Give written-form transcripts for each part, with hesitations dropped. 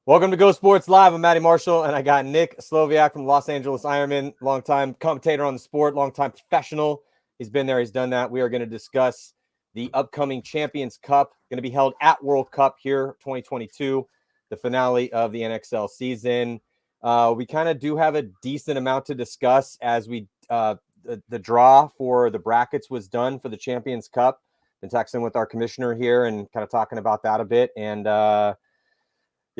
Welcome to Go Sports Live. I'm Matty Marshall, and I got Nick Slowiak from Los Angeles Ironman, longtime commentator on the sport, longtime professional. He's been there. He's done that. We are going to discuss the upcoming Champions Cup, going to be held at World Cup here, 2022, the finale of the NXL season. We kind of do have a decent amount to discuss as we the draw for the brackets was done for the Champions Cup. Been texting with our commissioner here and kind of talking about that a bit. And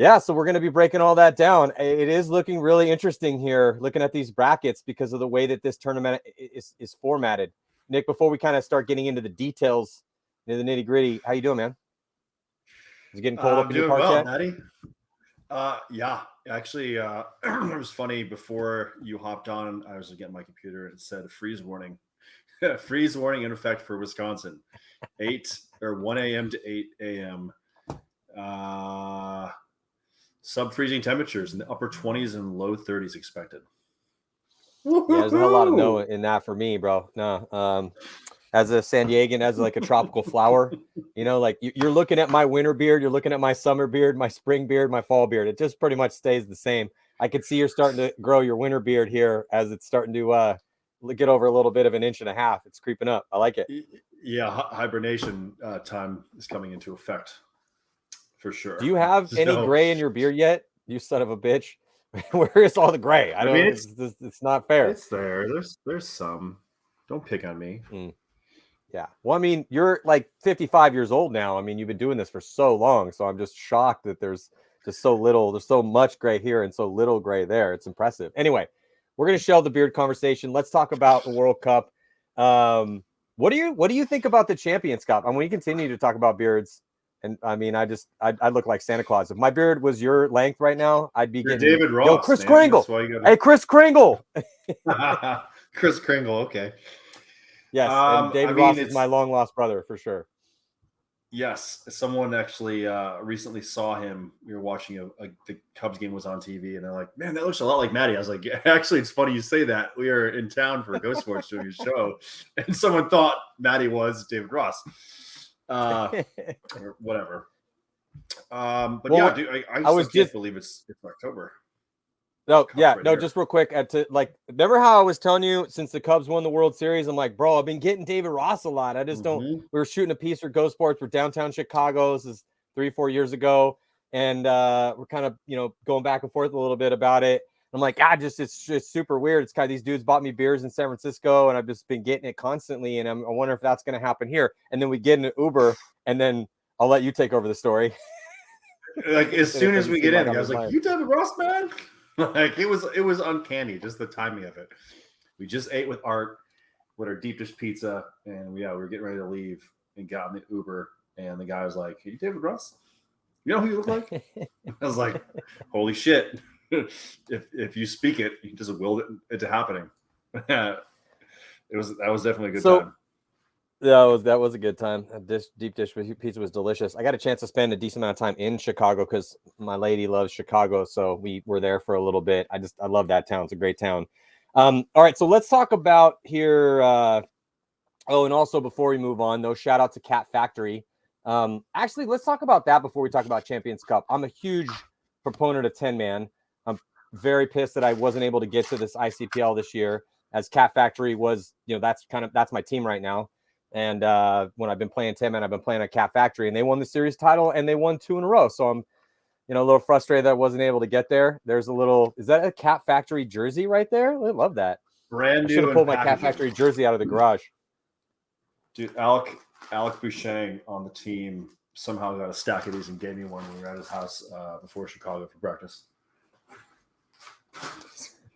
yeah, so we're going to be breaking all that down. It is looking really interesting here, looking at these brackets because of the way that this tournament is formatted. Nick, before we kind of start getting into the details, the nitty gritty, how you doing, man? Is it getting cold up in your parts yet? Matty. Yeah, actually, it was funny. Before you hopped on, I was getting my computer. It said freeze warning. Freeze warning in effect for Wisconsin, 1 a.m. to 8 a.m. Sub-freezing temperatures in the upper 20s and low 30s expected. Yeah, there's a lot of no in that for me, bro. No, as a San Diegan, as like a tropical flower, you know, like you're looking at my winter beard, you're looking at my summer beard, my spring beard, my fall beard. It just pretty much stays the same. I can see you're starting to grow your winter beard here as it's starting to get over a little bit of an inch and a half. It's creeping up. I like it. Yeah, hibernation time is coming into effect for sure. Do you have any gray in your beard yet? You son of a bitch. Where is all the gray? I mean, it's not fair. It's there. There's some. Don't pick on me. Yeah. Well, I mean, you're like 55 years old now. I mean, you've been doing this for so long. So I'm just shocked that there's just so little. There's so much gray here and so little gray there. It's impressive. Anyway, we're going to shelve the beard conversation. Let's talk about the World Cup. What do you think about the Champions Cup? I mean, we continue to talk about beards. And I mean, I look like Santa Claus. If my beard was your length right now, I'd be getting David Ross. Yo, Chris Kringle. Hey, Chris Kringle. Chris Kringle. Okay. Yes, and David Ross is my long lost brother for sure. Yes, someone actually recently saw him. We were watching the Cubs game was on TV, and they're like, "Man, that looks a lot like Matty." I was like, yeah, "Actually, it's funny you say that. We are in town for Go Sports doing a show, and someone thought Matty was David Ross." Or whatever. But well, yeah, dude, I can't believe it's October. No, yeah, right no, here. Just real quick. Remember how I was telling you since the Cubs won the World Series, I'm like, bro, I've been getting David Ross a lot. I just don't. We were shooting a piece for Go Sports for downtown Chicago. This is 3-4 years ago, and we're kind of going back and forth a little bit about it. I'm like, it's just super weird. It's kind of these dudes bought me beers in San Francisco, and I've just been getting it constantly. And I wonder if that's going to happen here. And then we get in an Uber, and then I'll let you take over the story. Like as soon as we get in, I was like, "You David Ross, man!" Like it was uncanny, just the timing of it. We just ate with Art with our deep dish pizza, and we were getting ready to leave and got in the Uber, and the guy was like, "Hey, David Ross, you know who you look like?" I was like, "Holy shit!" if you speak it, you just willed it into happening. That was definitely a good time. That was a good time. This deep dish pizza was delicious. I got a chance to spend a decent amount of time in Chicago because my lady loves Chicago, so we were there for a little bit. I love that town. It's a great town. All right, so let's talk about here. And also before we move on, though, shout out to Cat Factory. Actually, let's talk about that before we talk about Champions Cup. I'm a huge proponent of 10-man. I'm very pissed that I wasn't able to get to this ICPL this year, as Cat Factory was, that's my team right now. And when I've been playing 10-man, I've been playing at Cat Factory, and they won the series title, and they won 2 in a row. So I'm, a little frustrated that I wasn't able to get there. There's is that a Cat Factory jersey right there? I love that. Brand new. I should have pulled my Cat Factory jersey out of the garage. Dude, Alec Bouchang on the team somehow got a stack of these and gave me one when we were at his house before Chicago for practice.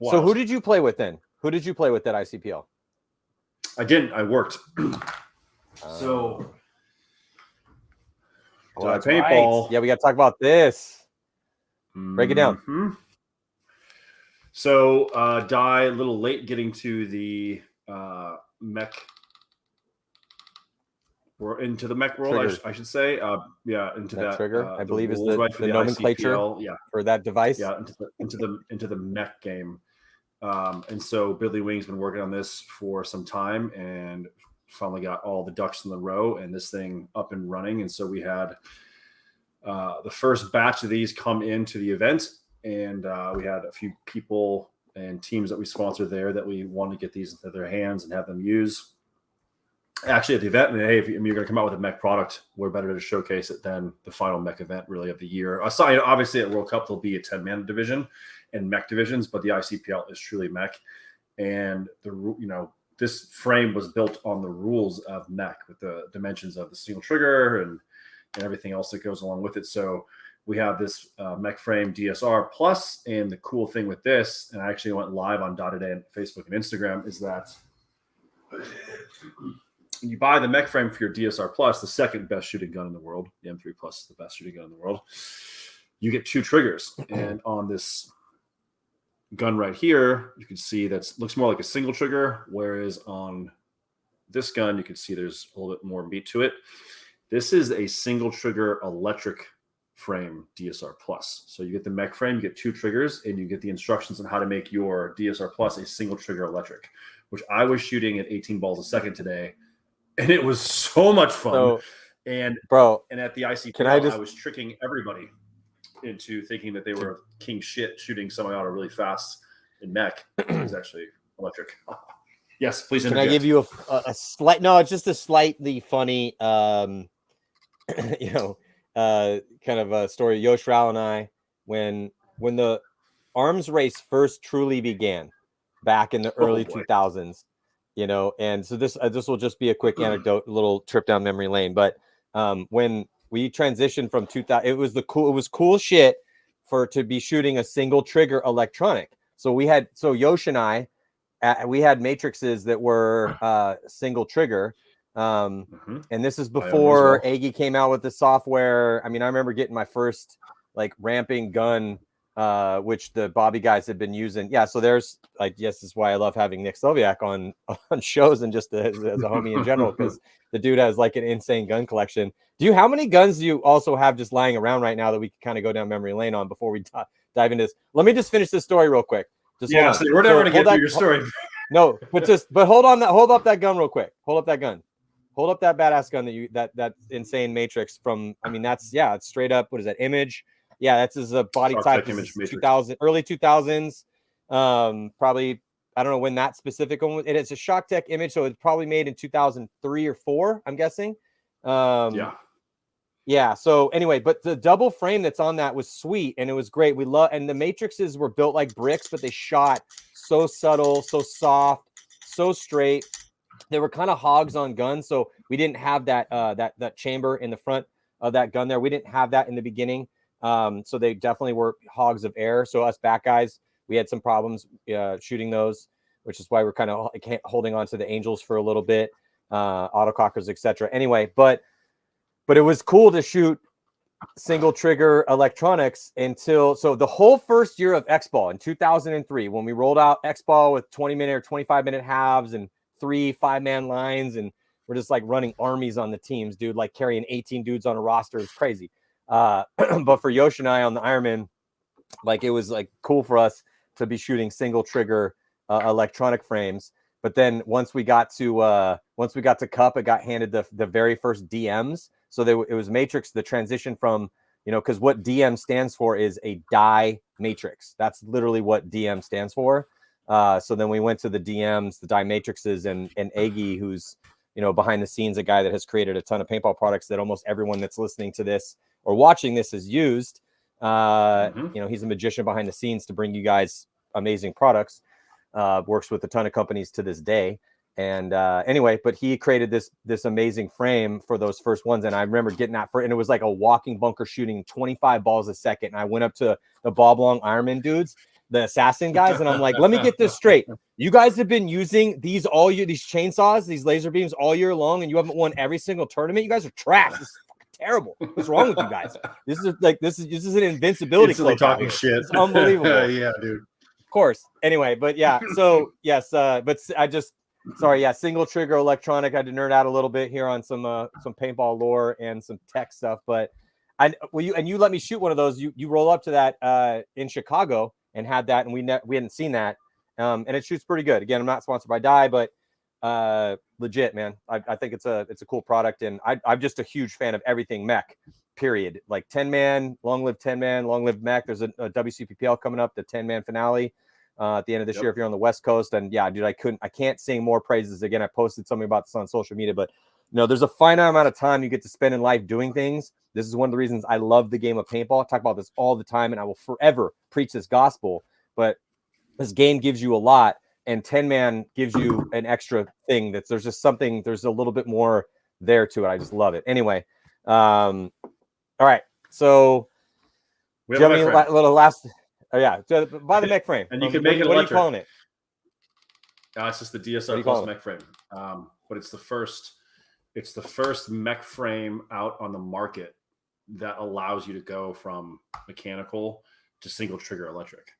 Wow. So who did you play with then? Who did you play with at ICPL? I didn't. I worked. So, paintball. Right. Yeah, we got to talk about this. Break it down. So, a little late getting to the mech. We're into the mech world, I should say. Into that trigger. I believe is the nomenclature ICPL, for that device. Yeah, into the mech game. And so Billy Wing's been working on this for some time and finally got all the ducks in the row and this thing up and running. And so we had The first batch of these come into the event, and we had a few people and teams that we sponsored there that we wanted to get these into their hands and have them use. Actually, at the event, and hey, if you're going to come out with a mech product, we're better to showcase it than the final mech event really of the year. Obviously, at World Cup, there'll be a 10-man division and mech divisions, but the ICPL is truly mech. And this frame was built on the rules of mech with the dimensions of the single trigger and everything else that goes along with it. So we have this mech frame DSR plus, and the cool thing with this, and I actually went live on Today and Facebook and Instagram, is that you buy the mech frame for your DSR plus, the second best shooting gun in the world. The M3 Plus is the best shooting gun in the world. You get 2 triggers, and on this gun right here, you can see that looks more like a single trigger, whereas on this gun, you can see there's a little bit more meat to it. This is a single trigger electric frame DSR plus. So you get the mech frame, you get 2 triggers, and you get the instructions on how to make your DSR plus a single trigger electric, which I was shooting at 18 balls a second today, and it was so much fun. And at the ICPL, I was tricking everybody into thinking that they were king shit shooting someone out really fast in mech. It was actually electric. Yes, please interject. Can I give you a slight? No, it's just a slightly funny, kind of a story. Yosh Rao and I, when the arms race first truly began back in the early 2000s, and so this will just be a quick anecdote, a little trip down memory lane. But when we transitioned from 2000, it was cool shit to be shooting a single trigger electronic. So Yosh and I, we had matrices that were single trigger. And this is before Aggie came out with the software. I mean, I remember getting my first ramping gun, which the Bobby guys had been using. Yeah. So there's this is why I love having Nick Slowiak on shows and just as a homie in general, because the dude has an insane gun collection. How many guns do you also have just lying around right now that we can kind of go down memory lane on before we dive into this? Let me just finish this story real quick. So we're never going to get through your story. No, but hold up that gun real quick. Hold up that gun. Hold up that badass gun that insane matrix from. I mean, it's straight up. What is that image? Yeah, that's his body type. Image 2000, early 2000s. Probably I don't know when that specific one was. It's a Shock Tech image, so it's probably made in 2003 or 4. I'm guessing. Yeah. So anyway, but the double frame that's on that was sweet and it was great. And the matrices were built like bricks, but they shot so subtle, so soft, so straight. They were kind of hogs on guns, so we didn't have that chamber in the front of that gun there. We didn't have that in the beginning, so they definitely were hogs of air. So us back guys, we had some problems shooting those, which is why we're kind of holding on to the Angels for a little bit, autocockers, etc. Anyway, but it was cool to shoot single trigger electronics so the whole first year of X-Ball in 2003, when we rolled out X-Ball with 20-minute or 25-minute halves and 3 5-man lines, and we're just running armies on the teams, dude, carrying 18 dudes on a roster is crazy. But for Yosh and I on the Ironman, it was cool for us to be shooting single trigger electronic frames. But then once we got to Cup, it got handed the very first DMs. So it was matrix, the transition from, because what DM stands for is a die matrix. That's literally what DM stands for. So then we went to the DMs, the die matrices, and Aggie, who's, behind the scenes, a guy that has created a ton of paintball products that almost everyone that's listening to this or watching this has used. He's a magician behind the scenes to bring you guys amazing products. Works with a ton of companies to this day. And anyway, but he created this amazing frame for those first ones. And I remember getting that and it was like a walking bunker shooting 25 balls a second. And I went up to the Bob Long Ironman dudes, the assassin guys, and I'm like, let me get this straight. You guys have been using these chainsaws, these laser beams all year long, and you haven't won every single tournament. You guys are trash. This is fucking terrible. What's wrong with you guys? This is an invincibility cloak. Talking shit. It's unbelievable. Yeah, dude. Of course. Anyway, but yeah. So yes, but I just. Sorry, yeah, single trigger electronic. I had to nerd out a little bit here on some paintball lore and some tech stuff, but you let me shoot one of those. You roll up to that in Chicago and had that, and we hadn't seen that, and it shoots pretty good. Again, I'm not sponsored by Dye, but legit, man. I think it's a cool product, and I'm just a huge fan of everything mech. period. Like 10-man, long live 10-man, long live Mech. There's a WCPPL coming up, the 10-man finale at the end of this year if you're on the West Coast. And yeah, dude, I can't sing more praises. Again, I posted something about this on social media, but there's a finite amount of time you get to spend in life doing things. This is one of the reasons I love the game of paintball. I talk about this all the time, and I will forever preach this gospel. But this game gives you a lot, and 10-man gives you an extra thing. There's just something. There's a little bit more there to it. I just love it. Anyway, all right. So, we have a little last. Oh yeah, buy the mech frame. And you can make it. What are you calling it? It's just the DSR Plus mech frame. But it's the first. It's the first mech frame out on the market that allows you to go from mechanical to single trigger electric.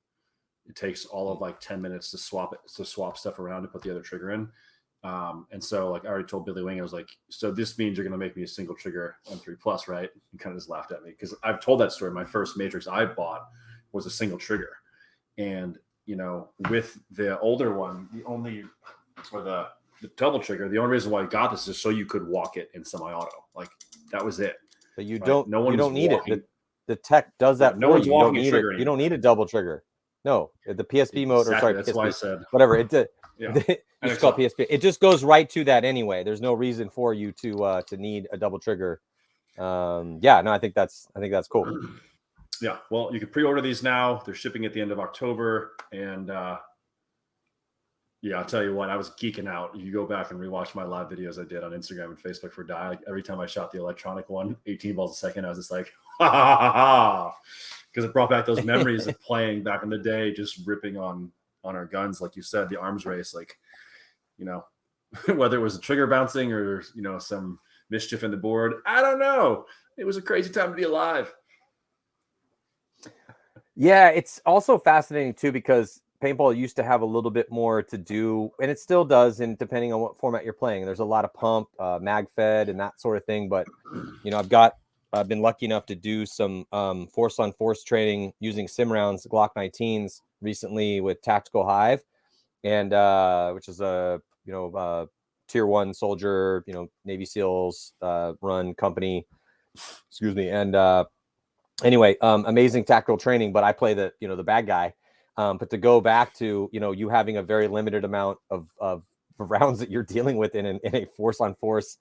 It takes all of like 10 minutes to swap stuff around to put the other trigger in. And so like I already told Billy Wing, I was like, so this means you're going to make me a single trigger M3 Plus, right? He kind of just laughed at me because I've told that story. My first Matrix I bought was a single trigger. And, with the older one, the double trigger, the only reason why I got this is so you could walk it in semi-auto. Like that was it. But you don't need it. The tech does that for you. You don't need it. You don't need a double trigger. No, the PSP mode, or sorry, that's PSP, why I said whatever it did. Yeah, it's called PSP. It just goes right to that anyway. There's no reason for you to need a double trigger. I think that's cool. Yeah, well, you can pre-order these now. They're shipping at the end of October, and I'll tell you what, I was geeking out. You go back and rewatch my live videos I did on Instagram and Facebook for Die. Like every time I shot the electronic one, 18 balls a second, I was just like, ha ha ha ha, because it brought back those memories of playing back in the day, just ripping on our guns, like you said, the arms race, like, whether it was a trigger bouncing or some mischief in the board, I don't know. It was a crazy time to be alive. Yeah, it's also fascinating too because paintball used to have a little bit more to do, and it still does, and depending on what format you're playing. There's a lot of pump, mag fed, and that sort of thing. But I've been lucky enough to do some force on force training using sim rounds, Glock 19s recently with Tactical Hive, and which is a tier 1 soldier, Navy SEALs run company. Excuse me, and anyway, amazing tactical training. But I play the bad guy. But to go back to, you having a very limited amount of rounds that you're dealing with in a force on force,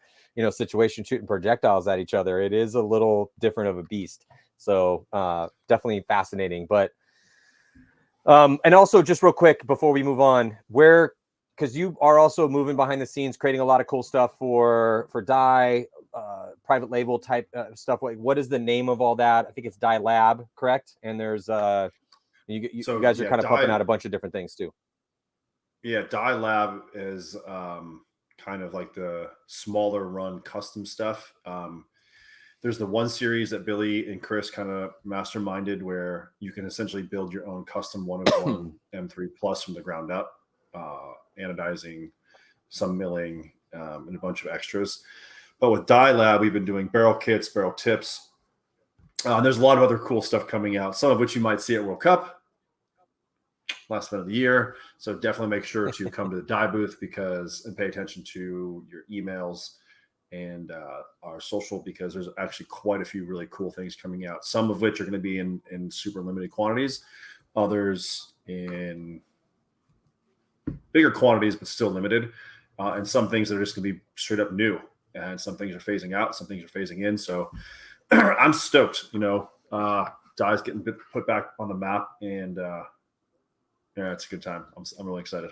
situation, shooting projectiles at each other, it is a little different of a beast. So definitely fascinating. But and also just real quick before we move on, because you are also moving behind the scenes, creating a lot of cool stuff for Die, private label type stuff. Like, what is the name of all that? I think it's Die Lab, correct? And there's you guys are kind of pumping out a bunch of different things too. Yeah, Die Lab is kind of like the smaller run custom stuff. There's the one series that Billy and Chris kind of masterminded where you can essentially build your own custom 101 M3 Plus from the ground up, anodizing, some milling, and a bunch of extras. But with Die Lab, we've been doing barrel kits, barrel tips. There's a lot of other cool stuff coming out, some of which you might see at World Cup, last minute of the year. So definitely make sure to come to the Die booth and pay attention to your emails and our social, because there's actually quite a few really cool things coming out, some of which are going to be in super limited quantities, others in bigger quantities but still limited, and some things that are just going to be straight up new, and some things are phasing out, some things are phasing in. So I'm stoked. Die's getting put back on the map, and it's a good time. I'm really excited.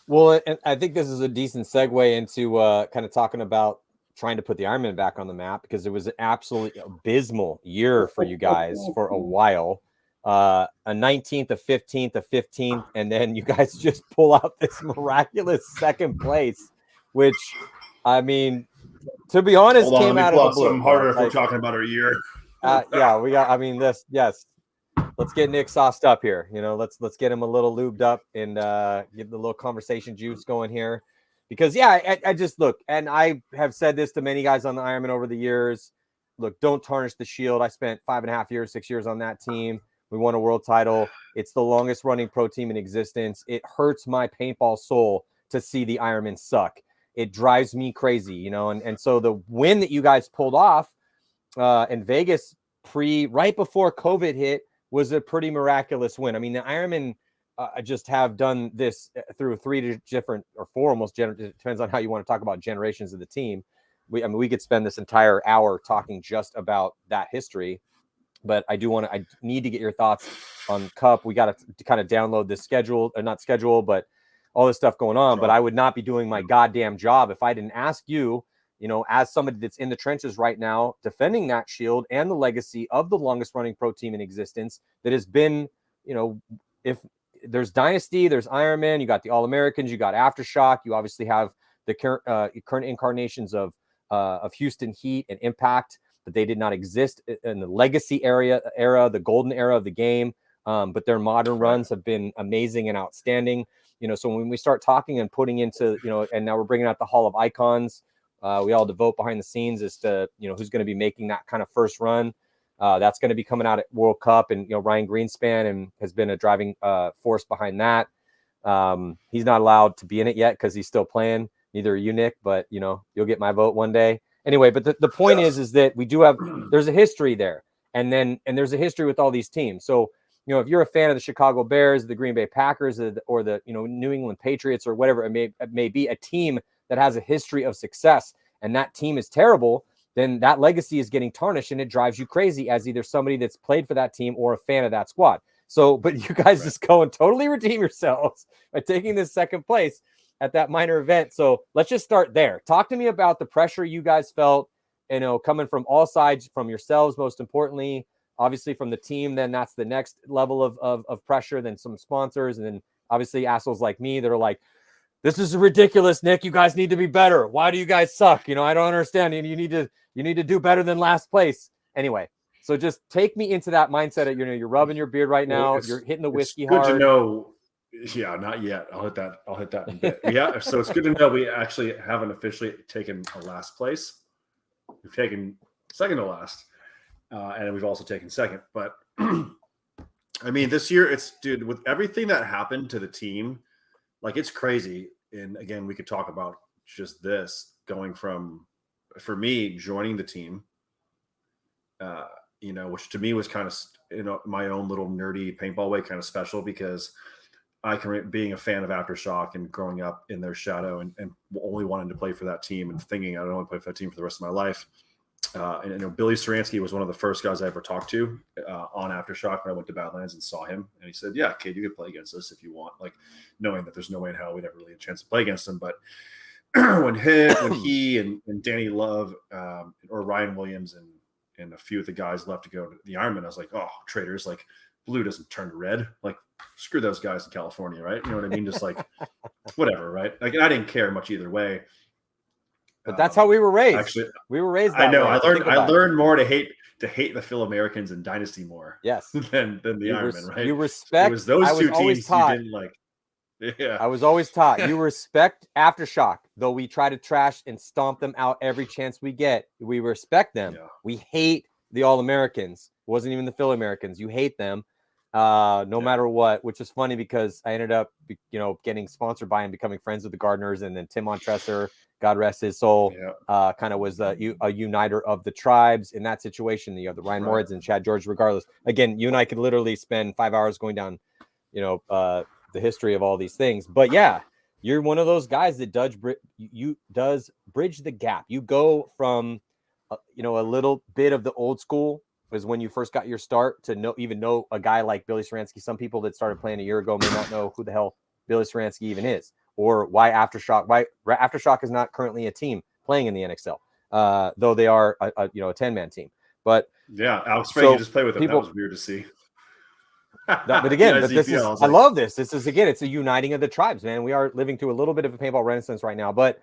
Well, and I think this is a decent segue into kind of talking about trying to put the Ironman back on the map, because it was an absolutely abysmal year for you guys for a while. A 19th, a 15th, a 15th, and then you guys just pull out this miraculous second place, which, I mean, to be honest, came out of the blue. Something harder if we're talking about our year. We got. I mean, yes. Let's get Nick sauced up here. Let's get him a little lubed up and get the little conversation juice going here, because I just look, and I have said this to many guys on the Ironman over the years. Look, don't tarnish the shield. I spent 5.5 years, 6 years on that team. We won a world title. It's the longest running pro team in existence. It hurts my paintball soul to see the Ironman suck. it drives me crazy, you know. And so the win that you guys pulled off in Vegas right before COVID hit was a pretty miraculous win. I mean, the Ironman just have done this through 3 different or 4 almost depends on how you want to talk about generations of the team. We could spend this entire hour talking just about that history, but I need to get your thoughts on Cup. We got to kind of download this schedule, or not schedule, but all this stuff going on. But I would not be doing my goddamn job if I didn't ask you, you know, as somebody that's in the trenches right now, defending that shield and the legacy of the longest running pro team in existence that has been, you know, if there's Dynasty, there's Ironman, you got the All-Americans, you got Aftershock, you obviously have the current incarnations of Houston Heat and Impact, but they did not exist in the legacy era, the golden era of the game. But their modern runs have been amazing and outstanding. You know, so when we start talking and putting into, you know, and now we're bringing out the Hall of Icons, we all devote behind the scenes as to, you know, who's going to be making that kind of first run. That's going to be coming out at World Cup, and, you know, Ryan Greenspan and has been a driving force behind that. He's not allowed to be in it yet because he's still playing. Neither are you, Nick, but, you know, you'll get my vote one day. Anyway, but the point is that we do have, there's a history there. And there's a history with all these teams. So, you know, if you're a fan of the Chicago Bears, the Green Bay Packers, or the, you know, New England Patriots, or whatever it may be, a team that has a history of success, and that team is terrible, then that legacy is getting tarnished, and it drives you crazy as either somebody that's played for that team or a fan of that squad. So, but you guys just go and totally redeem yourselves by taking this second place at that minor event. So let's just start there. Talk to me about the pressure you guys felt, you know, coming from all sides, from yourselves, most importantly, obviously from the team. Then that's the next level of pressure, then some sponsors, and then obviously assholes like me that are like, this is ridiculous, Nick. You guys need to be better. Why do you guys suck? You know, I don't understand. You need to do better than last place. Anyway, so just take me into that mindset. You know, you're rubbing your beard right now. You're hitting the whiskey hard. Good to know. Yeah, not yet. I'll hit that in a bit. Yeah, so it's good to know we actually haven't officially taken a last place. We've taken second to last, and we've also taken second. But I mean, this year dude, with everything that happened to the team, like, it's crazy. And again, we could talk about just this going from, for me, joining the team, you know, which to me was kind of, you know, my own little nerdy paintball way, kind of special, because being a fan of Aftershock and growing up in their shadow, and only wanting to play for that team and thinking I don't want to play for that team for the rest of my life. And you know, Billy Saransky was one of the first guys I ever talked to on Aftershock when I went to Badlands and saw him. And he said, yeah, kid, you can play against us if you want. Like, knowing that there's no way in hell we'd ever really have a chance to play against him. But when he and Danny Love or Ryan Williams and a few of the guys left to go to the Ironman, I was like, oh, traitors, like, blue doesn't turn to red. Like, screw those guys in California, right? You know what I mean? Just like, whatever, right? Like, I didn't care much either way. But that's how we were raised. Actually, we were raised. I know. I learned more to hate the Phil Americans and Dynasty more. Yes. Than the Ironman, right? You respect. It was those two teams you didn't like. Yeah. I was always taught you respect Aftershock, though we try to trash and stomp them out every chance we get. We respect them. Yeah. We hate the All-Americans. It wasn't even the Phil Americans. You hate them. No matter what, which is funny because I ended up, you know, getting sponsored by and becoming friends with the Gardners, and then Tim Montresor, God rest his soul, kind of was a uniter of the tribes in that situation. You know, the Ryan Moritz and Chad George. Regardless, again, you and I could literally spend 5 hours going down, you know, the history of all these things. But yeah, you're one of those guys that does bridge the gap. You go from, you know, a little bit of the old school was when you first got your start to know a guy like Billy Saransky. Some people that started playing a year ago may not know who the hell Billy Saransky even is, or why Aftershock is not currently a team playing in the NXL, though they are a 10-man team. But yeah, Alex Frank just played with them. That was weird to see. But again, I love this. This is, again, it's a uniting of the tribes, man. We are living through a little bit of a paintball renaissance right now. But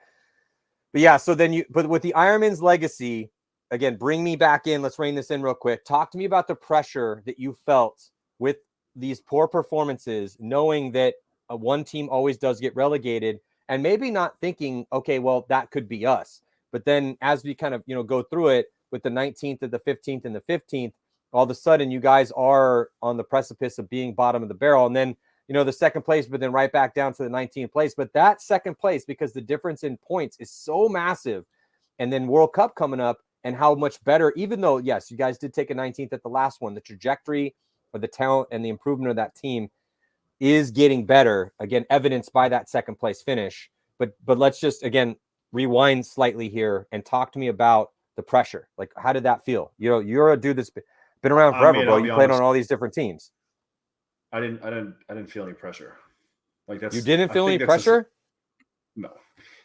yeah, so then but with the Ironman's legacy, again, bring me back in. Let's rein this in real quick. Talk to me about the pressure that you felt with these poor performances, knowing that one team always does get relegated, and maybe not thinking, okay, well, that could be us. But then as we kind of, you know, go through it with the 19th and the 15th and the 15th, all of a sudden you guys are on the precipice of being bottom of the barrel. And then the second place, but then right back down to the 19th place. But that second place, because the difference in points is so massive, and then World Cup coming up and how much better, even though, yes, you guys did take a 19th at the last one, the trajectory of the talent and the improvement of that team is getting better, again, evidenced by that second place finish. But let's just, again, rewind slightly here and talk to me about the pressure. Like, how did that feel? You're a dude that's been around forever, bro. You played on all these different teams. I didn't feel any pressure. Like, that's, you didn't feel any pressure? No.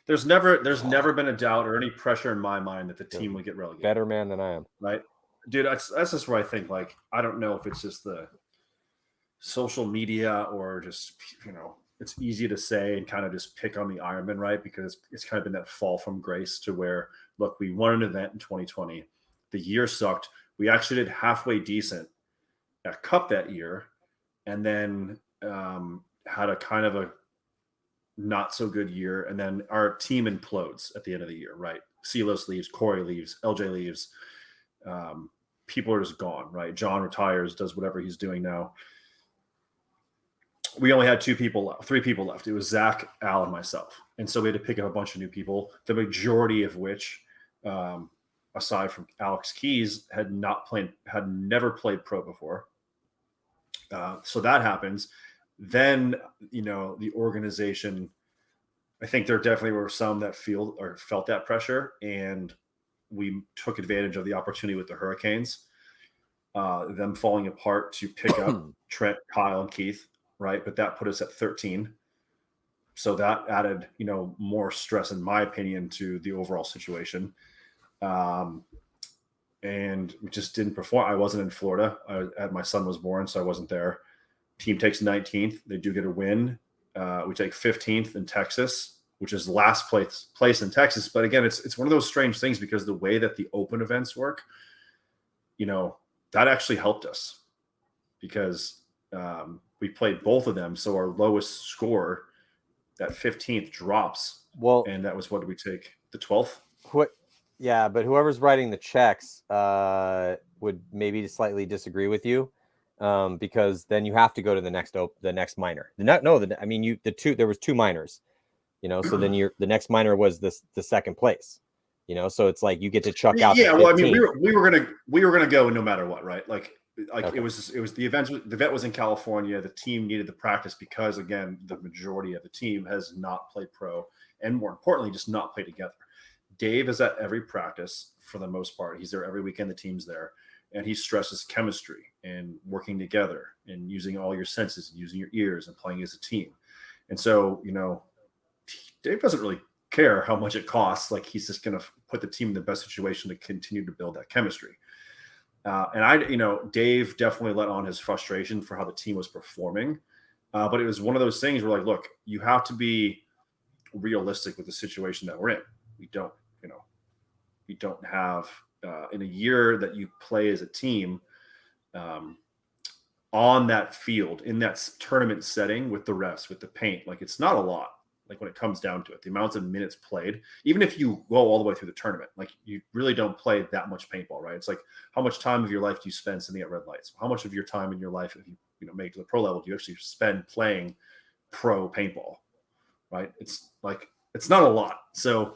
There's never been a doubt or any pressure in my mind that the team would get relegated. Better man than I am. Right? Dude, that's just where I think, like, I don't know if it's just the social media or just, it's easy to say and kind of just pick on the Ironman, right? Because it's kind of been that fall from grace to where, look, we won an event in 2020. The year sucked. We actually did halfway decent at Cup that year, and then had a kind of a not so good year. And then our team implodes at the end of the year, right? Silos leaves, Corey leaves, LJ leaves. People are just gone, right? John retires, does whatever he's doing now. We only had three people left. It was Zach, Al, and myself. And so we had to pick up a bunch of new people, the majority of which, aside from Alex Keys, had never played pro before. So that happens. Then, the organization, I think there definitely were some that felt that pressure, and we took advantage of the opportunity with the Hurricanes, them falling apart to pick up Trent, Kyle, and Keith, right? But that put us at 13. So that added, more stress, in my opinion, to the overall situation. And we just didn't perform. I wasn't in Florida. My son was born, so I wasn't there. Team takes 19th. They do get a win. We take 15th in Texas, which is last place in Texas. But again, it's one of those strange things, because the way that the open events work, that actually helped us, because we played both of them. So our lowest score, that 15th, drops. Well, and that was, what did we take? The 12th? Yeah, but whoever's writing the checks would maybe slightly disagree with you, because then you have to go to the next minor. There was two minors, so then the next minor was the second place, so it's like you get to chuck out. Yeah, well, I mean, we were gonna go no matter what, right? Like okay. It was the event was in California. The team needed the practice because, again, the majority of the team has not played pro, and more importantly, just not played together. Dave is at every practice for the most part. He's there every weekend. The team's there, and he stresses chemistry and working together and using all your senses and using your ears and playing as a team. And so, Dave doesn't really care how much it costs. Like, he's just going to put the team in the best situation to continue to build that chemistry. And Dave definitely let on his frustration for how the team was performing. But it was one of those things where, like, look, you have to be realistic with the situation that we're in. We don't have in a year that you play as a team on that field, in that tournament setting, with the refs, with the paint, like, it's not a lot. Like, when it comes down to it, the amounts of minutes played, even if you go all the way through the tournament, like, you really don't play that much paintball, right? It's like, how much time of your life do you spend sitting at red lights? How much of your time in your life, if you make it to the pro level, do you actually spend playing pro paintball, right? It's not a lot. So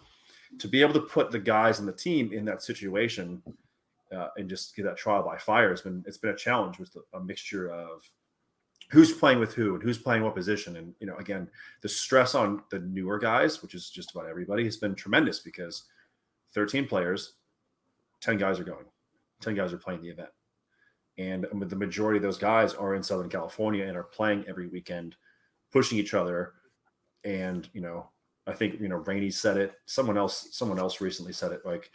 to be able to put the guys in the team in that situation and just get that trial by fire it's been a challenge, with a mixture of who's playing with who and who's playing what position. And, again, the stress on the newer guys, which is just about everybody, has been tremendous, because 13 players, 10 guys are going, 10 guys are playing the event. And the majority of those guys are in Southern California and are playing every weekend, pushing each other. And, I think, Rainey said it. Someone else recently said it. Like,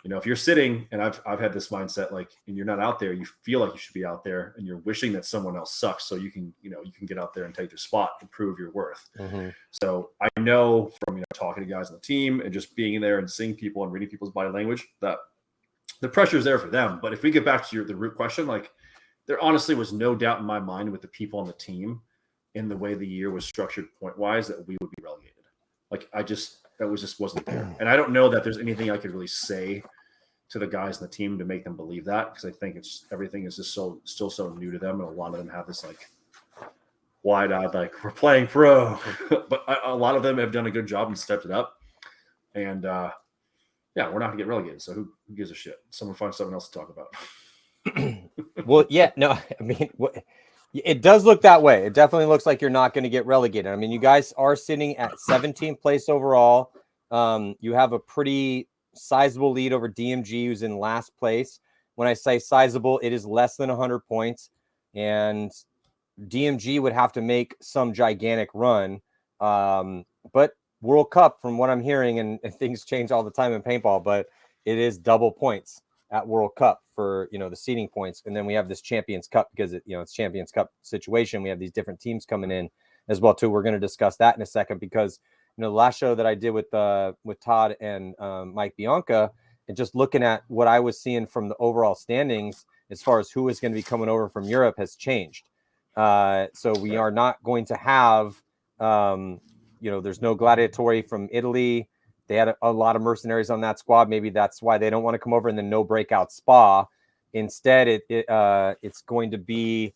if you're sitting, and I've had this mindset, like, and you're not out there, you feel like you should be out there, and you're wishing that someone else sucks so you can get out there and take their spot and prove your worth. Mm-hmm. So I know from talking to guys on the team and just being in there and seeing people and reading people's body language, that the pressure is there for them. But if we get back to the root question, like, there honestly was no doubt in my mind with the people on the team, in the way the year was structured point wise, that we would be relegated. Like, that wasn't there. And I don't know that there's anything I could really say to the guys in the team to make them believe that, because I think everything is just still so new to them, and a lot of them have this, like, wide-eyed, like, we're playing pro. But a lot of them have done a good job and stepped it up. And yeah, we're not gonna get relegated, so who gives a shit? Someone find something else to talk about. Well, yeah, no, I mean, it does look that way. It definitely looks like you're not going to get relegated. I mean, you guys are sitting at 17th place overall. You have a pretty sizable lead over DMG, who's in last place. When I say sizable, it is less than 100 points, and DMG would have to make some gigantic run. But World Cup, from what I'm hearing, and things change all the time in paintball, but it is double points at World Cup for, the seeding points. And then we have this Champions Cup because it's Champions Cup situation. We have these different teams coming in as well too. We're going to discuss that in a second because, the last show that I did with Todd and Mike Bianca, and just looking at what I was seeing from the overall standings as far as who is going to be coming over from Europe has changed. So we are not going to have, there's no Gladiatori from Italy. They had a lot of mercenaries on that squad. Maybe that's why they don't want to come over, and then no breakout spa. Instead, it's going to be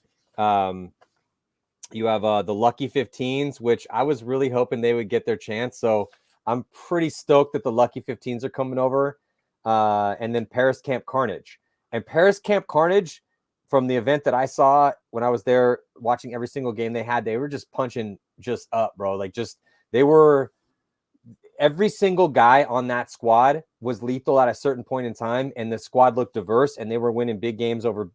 you have the Lucky 15s, which I was really hoping they would get their chance. So I'm pretty stoked that the Lucky 15s are coming over. And then Paris Camp Carnage. And Paris Camp Carnage, from the event that I saw when I was there watching every single game they had, they were just punching just up, bro. Like every single guy on that squad was lethal at a certain point in time, and the squad looked diverse, and they were winning big games over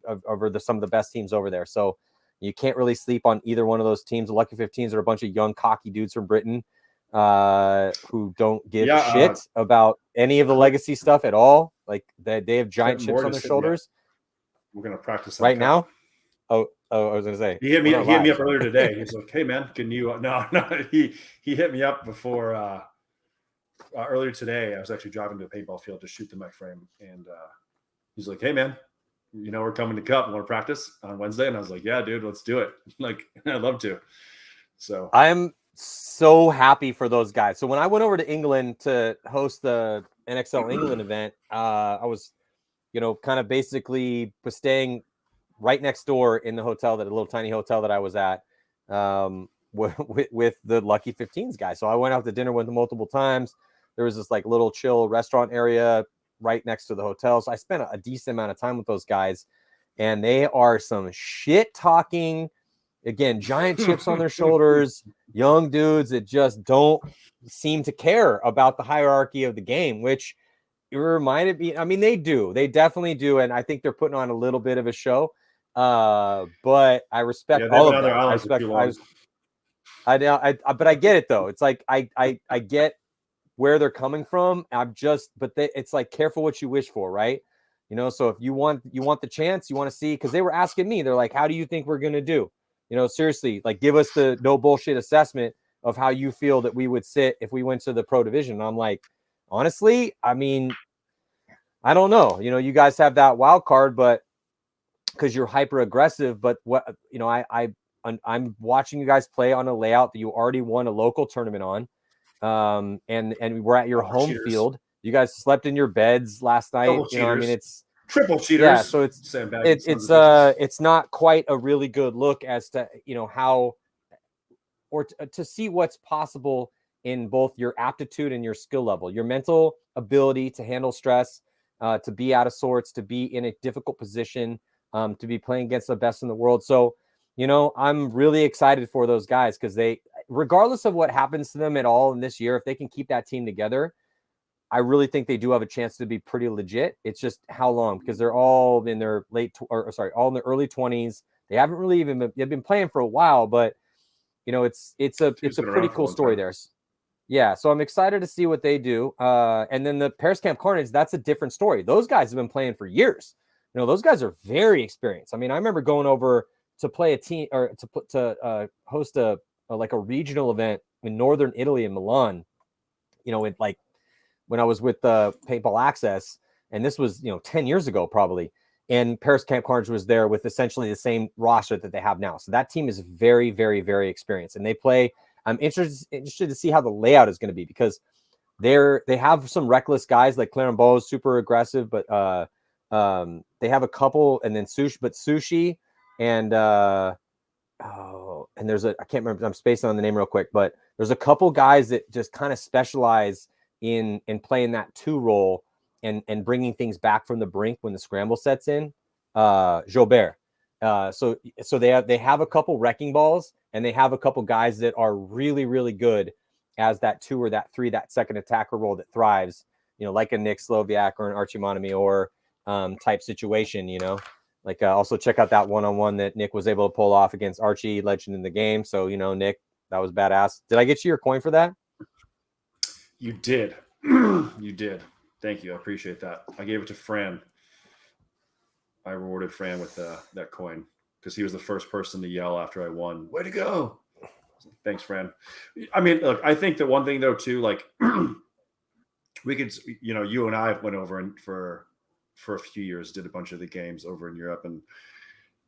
some of the best teams over there. So you can't really sleep on either one of those teams. The Lucky 15s are a bunch of young, cocky dudes from Britain who don't give a shit about any of the legacy stuff at all. Like they have giant chips on their shoulders. We're gonna practice right now. Oh, I was gonna say he hit me up earlier today. He's like, "Hey man, can you?" No. He hit me up before earlier today. I was actually driving to a paintball field to shoot the mech frame, and he's like, "Hey man, we're coming to Cup. Want to practice on Wednesday?" And I was like, "Yeah, dude, let's do it." Like, I'd love to. So I'm so happy for those guys. So when I went over to England to host the NXL England event, I was, kind of basically was staying right next door in the hotel, that a little tiny hotel that I was at, with the Lucky 15s guys. So I went out to dinner with them multiple times. There was this like little chill restaurant area right next to the hotel. So I spent a decent amount of time with those guys, and they are some shit talking, again, giant chips on their shoulders, young dudes that just don't seem to care about the hierarchy of the game, which it reminded me. I mean, they definitely do. And I think they're putting on a little bit of a show. But I respect all of them. But I get it though. It's like, I get where they're coming from. It's like, careful what you wish for, right? So if you want the chance, you want to see, because they were asking me, they're like, how do you think we're going to do? Seriously, like, give us the no bullshit assessment of how you feel that we would sit if we went to the pro division. And I'm like, honestly, I mean, I don't know. You guys have that wild card, but because you're hyper aggressive. But what, I'm watching you guys play on a layout that you already won a local tournament on. And we're at your home field. You guys slept in your beds last night. I mean, it's triple cheaters. Yeah, so it's not quite a really good look as to how, or to see what's possible in both your aptitude and your skill level, your mental ability to handle stress, to be out of sorts, to be in a difficult position, to be playing against the best in the world. So, I'm really excited for those guys, because they, regardless of what happens to them at all in this year, if they can keep that team together, I really think they do have a chance to be pretty legit. It's just how long, because they're all in their all in their early 20s. They haven't really they've been playing for a while, but it's a pretty cool story there. Yeah, so I'm excited to see what they do. And then the Paris Camp Carnage, that's a different story. Those guys have been playing for years. Those guys are very experienced. I mean, I remember going over to play a team, or to host a regional event in northern Italy, in Milan. When I was with Paintball Access, and this was 10 years ago probably, and Paris Camp Carnage was there with essentially the same roster that they have now. So that team is very, very, very experienced, and they play. I'm interested to see how the layout is going to be, because they have some reckless guys like Clarenbeau is super aggressive, but they have a couple, and then Sushi and and I can't remember, I'm spacing on the name real quick, but there's a couple guys that just kind of specialize in playing that 2 role and bringing things back from the brink when the scramble sets in. Jobert. So they have a couple wrecking balls, and they have a couple guys that are really, really good as that 2 or that 3, that second attacker role that thrives, like a Nick Slowiak or an Archie Montemayor type situation, Like also check out that one-on-one that Nick was able to pull off against Archie, legend in the game. So, Nick, that was badass. Did I get you your coin for that? You did. You did. Thank you. I appreciate that. I gave it to Fran. I rewarded Fran with that coin because he was the first person to yell after I won. Way to go. Thanks, Fran. I mean, look, I think that one thing though, too, like we could, you and I went over and for a few years, did a bunch of the games over in Europe. And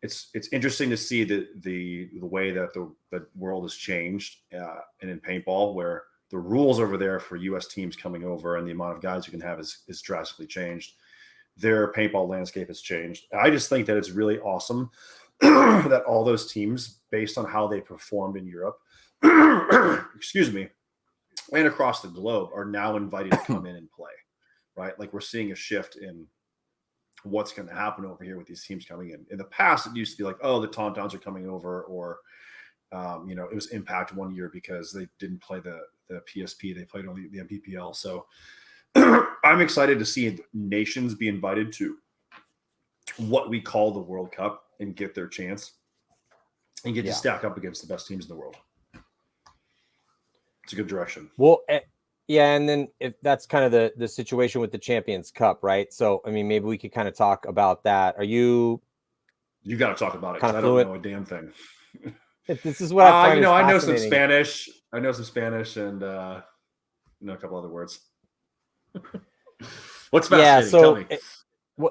it's interesting to see the way that the world has changed and in paintball, where the rules over there for U.S. teams coming over and the amount of guys you can have is drastically changed. Their paintball landscape has changed. I just think that it's really awesome that all those teams, based on how they performed in Europe, excuse me, and across the globe, are now invited to come in and play, right? Like we're seeing a shift in what's going to happen over here with these teams coming in. In the past, it used to be like, oh, the Tauntauns are coming over, or it was Impact one year because they didn't play the PSP, they played only the MPPL. So I'm excited to see nations be invited to what we call the World Cup and get their chance and get to stack up against the best teams in the world. It's a good direction. Well, yeah, and then if that's kind of the situation with the Champions Cup, right? So, I mean, maybe we could kind of talk about that. Are you? You got to talk about it because I don't know a damn thing. This is what I find. I know some Spanish. I know some Spanish and a couple other words. What's fascinating? Yeah, so tell me.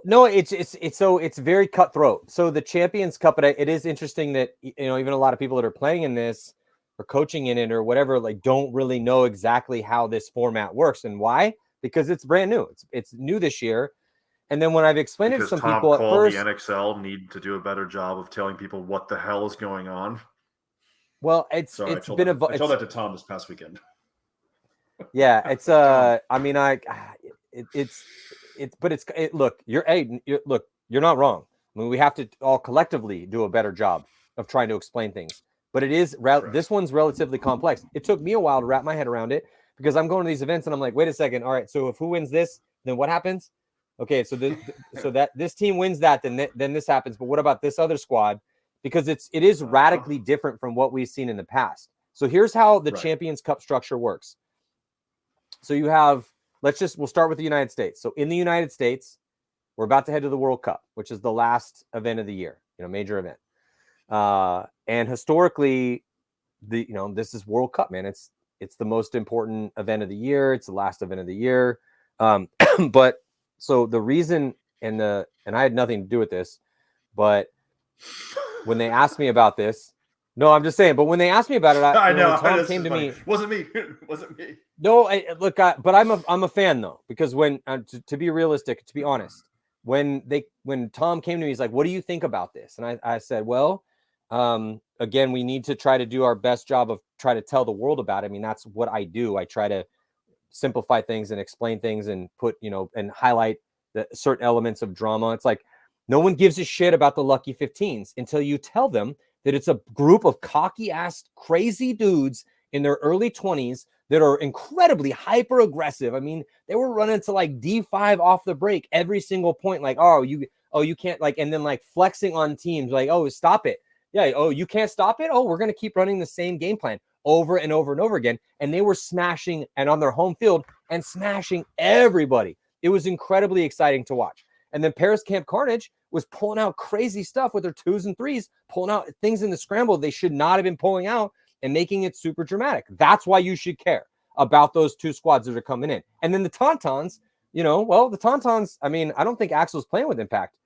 No, it's very cutthroat. So the Champions Cup, it is interesting that even a lot of people that are playing in this or coaching in it or whatever, like don't really know exactly how this format works and why, because it's brand new. It's new this year. And then when I've explained it to some people at first, the NXL need to do a better job of telling people what the hell is going on. Well, I told that to Tom this past weekend. Yeah, it's look, you're not wrong. I mean, we have to all collectively do a better job of trying to explain things. But this one's relatively complex. It took me a while to wrap my head around it because I'm going to these events and I'm like, wait a second. All right, so if who wins this, then what happens? Okay, so that this team wins that, then this happens. But what about this other squad? Because it is radically different from what we've seen in the past. So here's how the Champions Cup structure works. So you have, we'll start with the United States. So in the United States, we're about to head to the World Cup, which is the last event of the year, major event. And historically, this is World Cup, man. It's the most important event of the year. It's the last event of the year. But so the reason, and I had nothing to do with this, but when they asked me about this, no, I'm just saying. But when they asked me about it, Tom came to me. Wasn't me. No, but I'm a fan though, because when to be realistic, to be honest, when Tom came to me, he's like, "What do you think about this?" And I said, "Well, again, we need to try to do our best job of try to tell the world about it. I mean, that's what I do. I try to simplify things and explain things and put and highlight the certain elements of drama. It's like no one gives a shit about the Lucky 15s until you tell them that it's a group of cocky-ass, crazy dudes in their early 20s that are incredibly hyper-aggressive. I mean, they were running to like D5 off the break every single point, like, you can't, like, and then like flexing on teams, like, oh, stop it. Yeah, oh, you can't stop it? Oh, we're going to keep running the same game plan over and over and over again. And they were smashing and on their home field and smashing everybody. It was incredibly exciting to watch. And then Paris Camp Carnage was pulling out crazy stuff with their 2s and 3s, pulling out things in the scramble they should not have been pulling out and making it super dramatic. That's why you should care about those 2 squads that are coming in. And then the Tauntauns, the Tauntauns, I mean, I don't think Axel's playing with Impact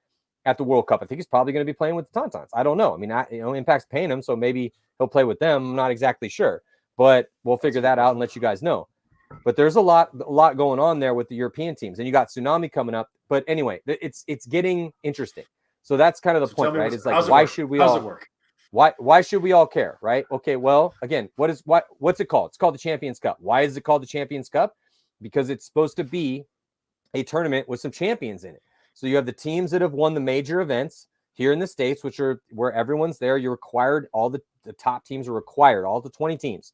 at the World Cup. I think he's probably going to be playing with the Tauntauns. I don't know. I mean, Impact's paying him, so maybe he'll play with them. I'm not exactly sure, but we'll figure that out and let you guys know. But there's a lot going on there with the European teams, and you got Tsunami coming up. But anyway, it's getting interesting. So that's kind of the point, right? It's like, why should we all? How's it work? Why should we all care, right? Okay, well, again, what's it called? It's called the Champions Cup. Why is it called the Champions Cup? Because it's supposed to be a tournament with some champions in it. So you have the teams that have won the major events here in the States, which are where everyone's there. You're required, all the top teams are required, all the 20 teams,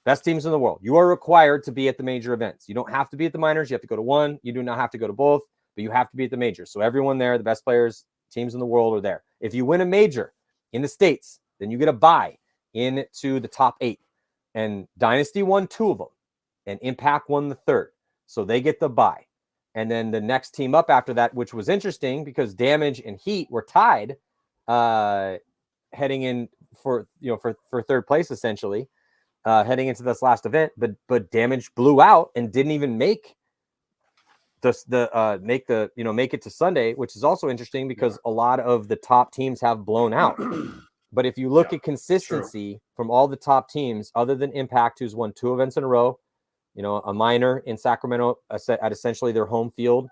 best teams in the world. You are required to be at the major events. You don't have to be at the minors. You have to go to one. You do not have to go to both, but you have to be at the majors. So everyone there, the best players, teams in the world are there. If you win a major in the States, then you get a bye into the top 8. And Dynasty won 2 of them, and Impact won the 3rd. So they get the bye. And then the next team up after that, which was interesting because Damage and Heat were tied, heading in for 3rd place essentially, heading into this last event. But Damage blew out and didn't even make make it to Sunday, which is also interesting because a lot of the top teams have blown out. But if you look at consistency from all the top teams, other than Impact, who's won 2 events in a row, a minor in Sacramento at essentially their home field,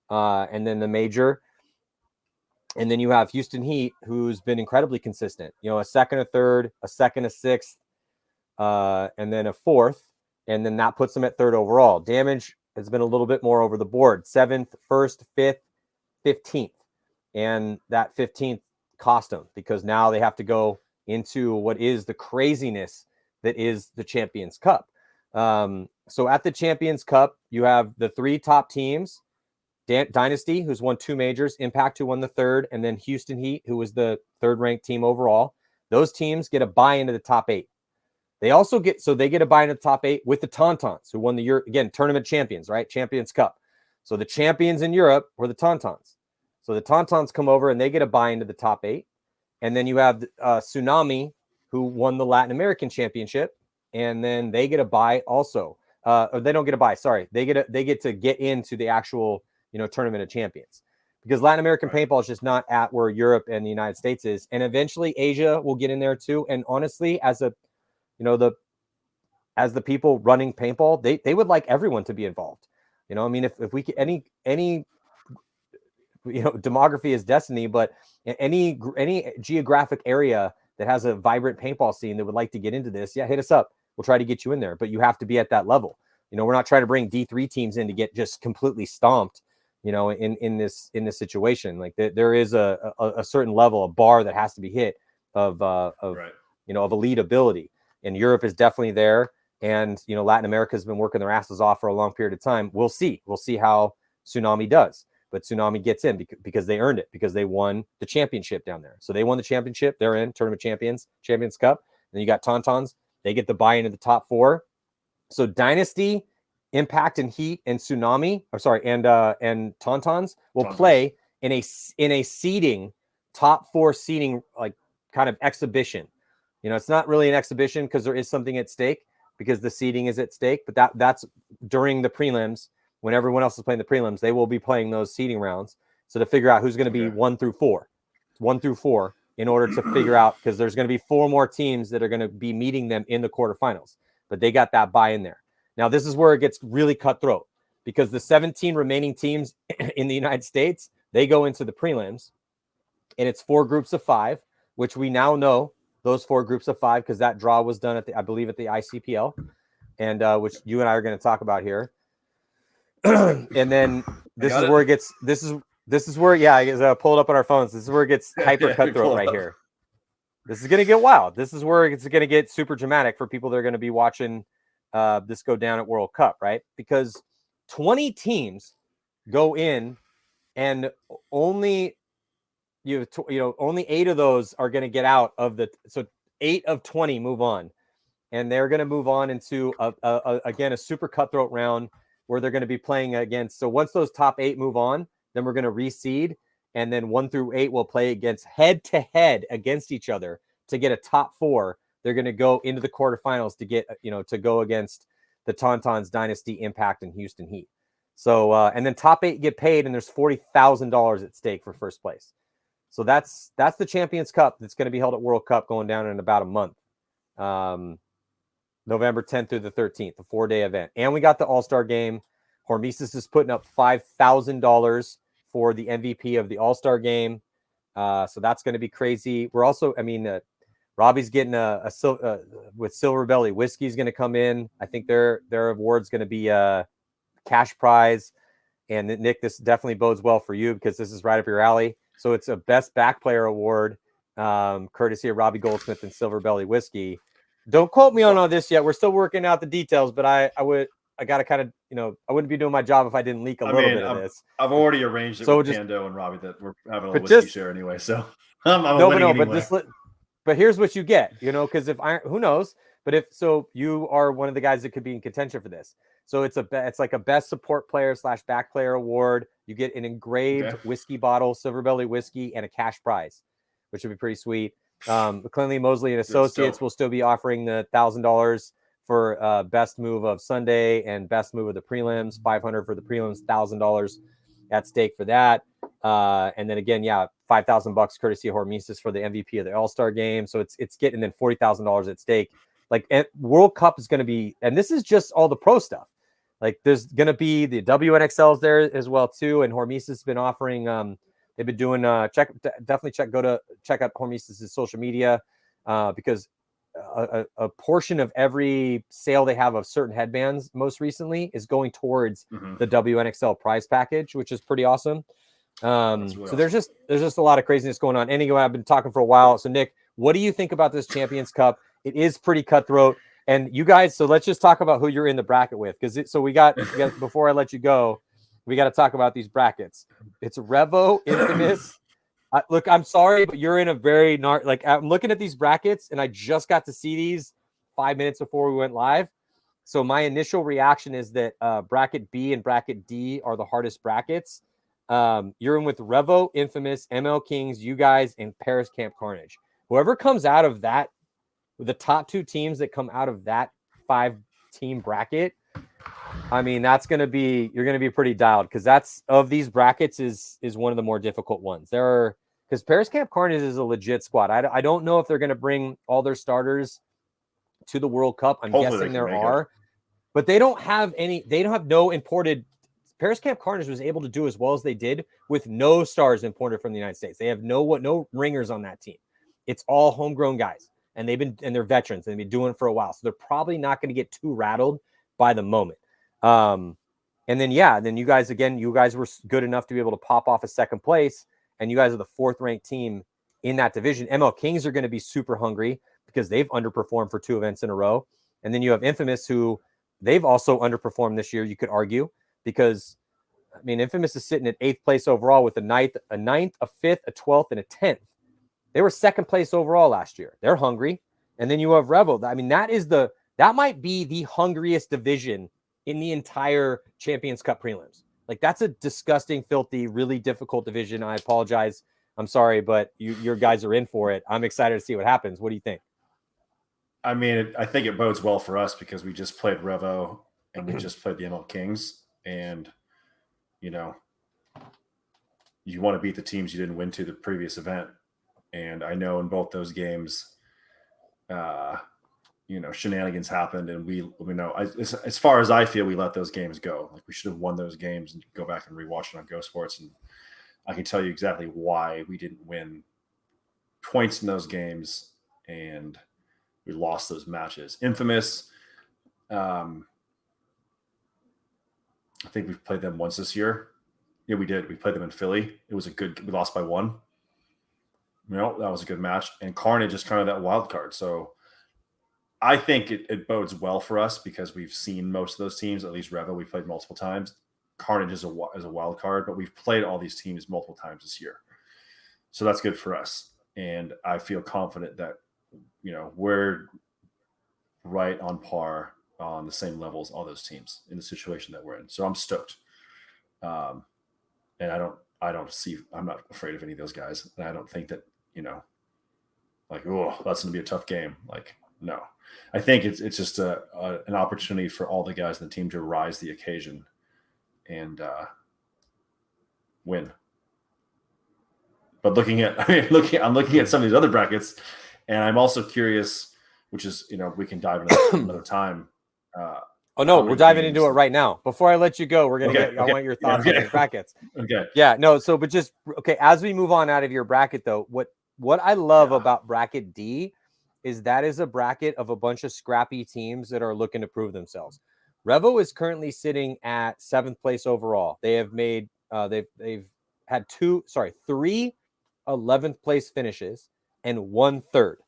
and then the major. And then you have Houston Heat, who's been incredibly consistent, a 2nd, a 3rd, a 2nd, a 6th, and then a 4th. And then that puts them at 3rd overall. Damage has been a little bit more over the board, 7th, 1st, 5th, 15th. And that 15th cost them because now they have to go into what is the craziness that is the Champions Cup. So at the Champions Cup, you have the 3 top teams, Dynasty, who's won 2 majors, Impact, who won the 3rd, and then Houston Heat, who was the 3rd ranked team overall. Those teams get a bye into the top 8. They also get a bye into the top 8 with the Tauntauns, who won the year, again, tournament champions, right? Champions Cup. So the champions in Europe were the Tauntauns. So the Tauntauns come over and they get a bye into the top 8. And then you have Tsunami, who won the Latin American Championship, and then they get a bye also. Or they don't get a bye. Sorry, they get to get into the actual tournament of champions, because Latin American paintball is just not at where Europe and the United States is, and eventually Asia will get in there too. And honestly, as the people running paintball, they would like everyone to be involved. I mean, if we could, any demography is destiny, but any geographic area that has a vibrant paintball scene that would like to get into this, hit us up. We'll try to get you in there, but you have to be at that level. We're not trying to bring D3 teams in to get just completely stomped, in this situation. Like there is a certain level, a bar that has to be hit of elite ability. And Europe is definitely there. And, Latin America has been working their asses off for a long period of time. We'll see how Tsunami does. But Tsunami gets in because they earned it, because they won the championship down there. So they won the championship. They're in tournament champions, Champions Cup. Then you got Tauntauns. They get the bye into the top 4. So Dynasty, Impact, and Heat, and Tsunami, and Tauntauns will play in a seeding, top 4 seeding, like kind of exhibition. It's not really an exhibition because there is something at stake, because the seeding is at stake. But that's during the prelims. When everyone else is playing the prelims, they will be playing those seeding rounds. So to figure out who's going to be 1 through 4, in order to figure out, because there's going to be 4 more teams that are going to be meeting them in the quarterfinals. But they got that bye in there. Now, this is where it gets really cutthroat, because the 17 remaining teams in the United States, they go into the prelims, and it's 4 groups of 5, which we now know those 4 groups of 5, because that draw was done I believe at the ICPL, and which you and I are going to talk about here. And then this is where it gets, this is where, I pull it up on our phones. This is where it gets hyper cutthroat right here. This is going to get wild. This is where it's going to get super dramatic for people that are going to be watching this go down at World Cup, right? Because 20 teams go in, and only only 8 of those are going to get out of the. So 8 of 20 move on, and they're going to move on into again a super cutthroat round where they're going to be playing against. So once those top 8 move on, then we're going to reseed, and then 1 through 8 will play against head-to-head against each other to get a top 4. They're going to go into the quarterfinals to get, to go against the Tauntauns, Dynasty, Impact, and Houston Heat. So, and then top 8 get paid, and there's $40,000 at stake for first place. So that's the Champions Cup that's going to be held at World Cup, going down in about a month. November 10th through the 13th, a 4-day event. And we got the All-Star game. Hormesis is putting up $5,000 for the MVP of the All-Star game. So that's going to be crazy. We're also, Robbie's getting with Silver Belly Whiskey is going to come in. I think their award's going to be a cash prize. And Nick, this definitely bodes well for you because this is right up your alley. So it's a best back player award, courtesy of Robbie Goldsmith and Silver Belly Whiskey. Don't quote me on all this yet. We're still working out the details, but I got to kind of, I wouldn't be doing my job if I didn't leak a little bit of this. I've already arranged it with Pando and Robbie that we're having a whiskey share anyway. So but here's what you get, because who knows? But if you are one of the guys that could be in contention for this. So it's like a best support player / back player award. You get an engraved whiskey bottle, Silver Belly Whiskey, and a cash prize, which would be pretty sweet. McClinley, Mosley, and Associates will still be offering the $1,000 for best move of Sunday and best move of the prelims, $500 for the prelims, $1,000 at stake for that. And then again, $5,000 courtesy of Hormesis for the MVP of the All-Star game. So it's getting then $40,000 at stake. Like World Cup is going to be, and this is just all the pro stuff. Like there's going to be the WNXLs there as well too. And Hormesis has been offering, they've been doing, go to check out Hormesis' social media because a portion of every sale they have of certain headbands most recently is going towards the WNXL prize package, which is pretty awesome. So there's just a lot of craziness going on. Anyway, I've been talking for a while. So Nick, what do you think about this Champions Cup? It is pretty cutthroat. And you guys, so let's just talk about who you're in the bracket with. So we got before I let you go, we got to talk about these brackets. It's Revo, Infamous. Look, I'm sorry, but you're in a very I'm looking at these brackets and I just got to see these 5 minutes before we went live. So my initial reaction is that bracket B and bracket D are the hardest brackets. You're in with Revo, Infamous, ML Kings, you guys, and Paris Camp Carnage. Whoever comes out of that, the top two teams that come out of that 5-team bracket, I mean, you're going to be pretty dialed because that's of these brackets is one of the more difficult ones. Because Paris Camp Carnage is a legit squad. I don't know if they're going to bring all their starters to the World Cup. I'm guessing there are, but they don't have no imported. Paris Camp Carnage was able to do as well as they did with no stars imported from the United States. They have no ringers on that team. It's all homegrown guys. And they're veterans. They've been doing it for a while. So they're probably not going to get too rattled by the moment. And then you guys were good enough to be able to pop off a second place. And you guys are the 4th ranked team in that division. ML Kings are going to be super hungry because they've underperformed for 2 events in a row. And then you have Infamous, who they've also underperformed this year, you could argue, because I mean, Infamous is sitting at 8th place overall with a 9th, a 5th, a 12th, and a 10th. They were 2nd place overall last year. They're hungry. And then you have Revo. I mean, that might be the hungriest division in the entire Champions Cup prelims. Like, that's a disgusting, filthy, really difficult division. I apologize. I'm sorry, but your guys are in for it. I'm excited to see what happens. What do you think? I mean, I think it bodes well for us because we just played Revo and we just played the ML Kings. And, you want to beat the teams you didn't win to the previous event. And I know in both those games, shenanigans happened, and we know as far as I feel, we let those games go. Like, we should have won those games and go back and rewatch it on Go Sports. And I can tell you exactly why we didn't win points in those games and we lost those matches. Infamous, I think we've played them once this year. Yeah, we did. We played them in Philly. We lost by 1. That was a good match. And Carnage is kind of that wild card. So I think it bodes well for us because we've seen most of those teams, at least Revo, we've played multiple times. Carnage is a wild card, but we've played all these teams multiple times this year. So that's good for us. And I feel confident that, we're right on par on the same level as all those teams in the situation that we're in. So I'm stoked. And I'm not afraid of any of those guys. And I don't think that, that's going to be a tough game. Like, no, I think it's just an opportunity for all the guys in the team to rise the occasion and win. But I'm looking at some of these other brackets, and I'm also curious, which is, we can dive into another time. We're diving into it right now. Before I let you go, we're going to I want your thoughts on these brackets. Okay. Yeah, no. So, as we move on out of your bracket though, what I love about bracket D is that is a bracket of a bunch of scrappy teams that are looking to prove themselves. Revo is currently sitting at 7th place overall. They have made they've had three 11th place finishes and 1 third.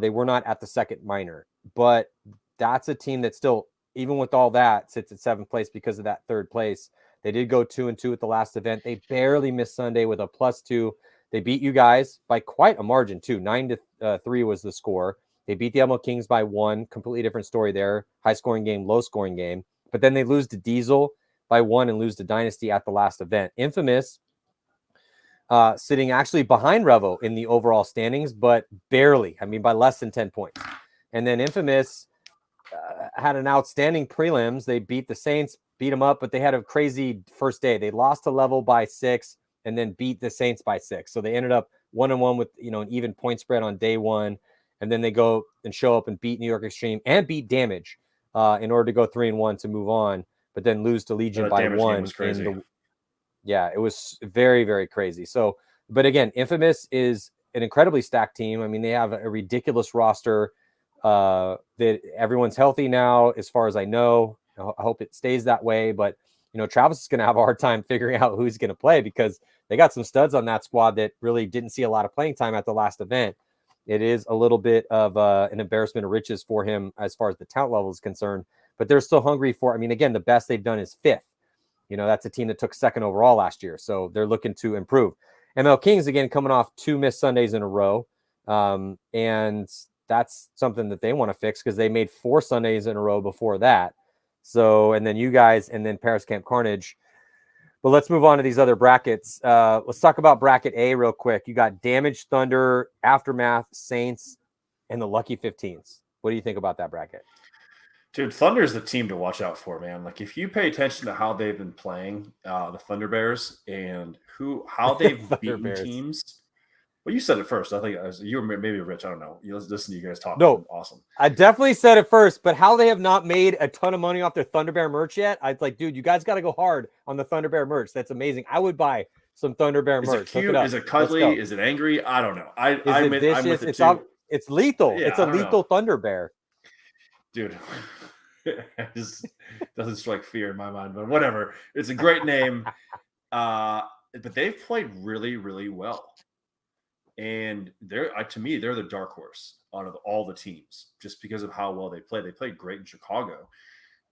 They were not at the second minor, but that's a team that still, even with all that, sits at 7th place because of that 3rd place. They did go 2-2 at the last event. They barely missed Sunday with a +2. They beat you guys by quite a margin too. 9-3 was the score. They beat the Elmo Kings by 1. Completely different story there. High scoring game, low scoring game. But then they lose to Diesel by 1 and lose to Dynasty at the last event. Infamous sitting actually behind Revo in the overall standings, but barely. I mean, by less than 10 points. And then Infamous had an outstanding prelims. They beat the Saints, beat them up, but they had a crazy first day. They lost to Level by 6 and then beat the Saints by 6. So they ended up 1-1 with, an even point spread on day 1. And then they go and show up and beat New York Extreme and beat Damage in order to go 3-1 to move on, but then lose to Legion by 1. Yeah, it was very, very crazy. So, but again, Infamous is an incredibly stacked team. I mean, they have a ridiculous roster that everyone's healthy now, as far as I know. I hope it stays that way. But, Travis is going to have a hard time figuring out who's going to play because they got some studs on that squad that really didn't see a lot of playing time at the last event. It is a little bit of an embarrassment of riches for him as far as the talent level is concerned. But they're still hungry for, again, the best they've done is 5th. That's a team that took 2nd overall last year. So they're looking to improve. ML Kings, again, coming off 2 missed Sundays in a row. And that's something that they want to fix because they made 4 Sundays in a row before that. So, and then you guys, and then Paris Camp Carnage. But let's move on to these other brackets. Let's talk about bracket A real quick. You got Damage, Thunder, Aftermath, Saints, and the Lucky 15s. What do you think about that bracket? Dude, Thunder is the team to watch out for, man. Like, if you pay attention to how they've been playing, the Thunder Bears, and how they've beaten teams. Well, you said it first. I think you were maybe Rich. I don't know. You listen to you guys talk. No, awesome. I definitely said it first, but how they have not made a ton of money off their Thunder Bear merch yet? I was like, dude, you guys got to go hard on the Thunder Bear merch. That's amazing. I would buy some Thunder Bear merch. Is it cute? Is it cuddly? Is it angry? I don't know. I'm with it too. It's lethal. Yeah, it's a lethal Thunder Bear. Dude, it just doesn't strike fear in my mind, but whatever. It's a great name. But they've played really, really well. And to me, they're the dark horse out of all the teams, just because of how well they play. They played great in Chicago,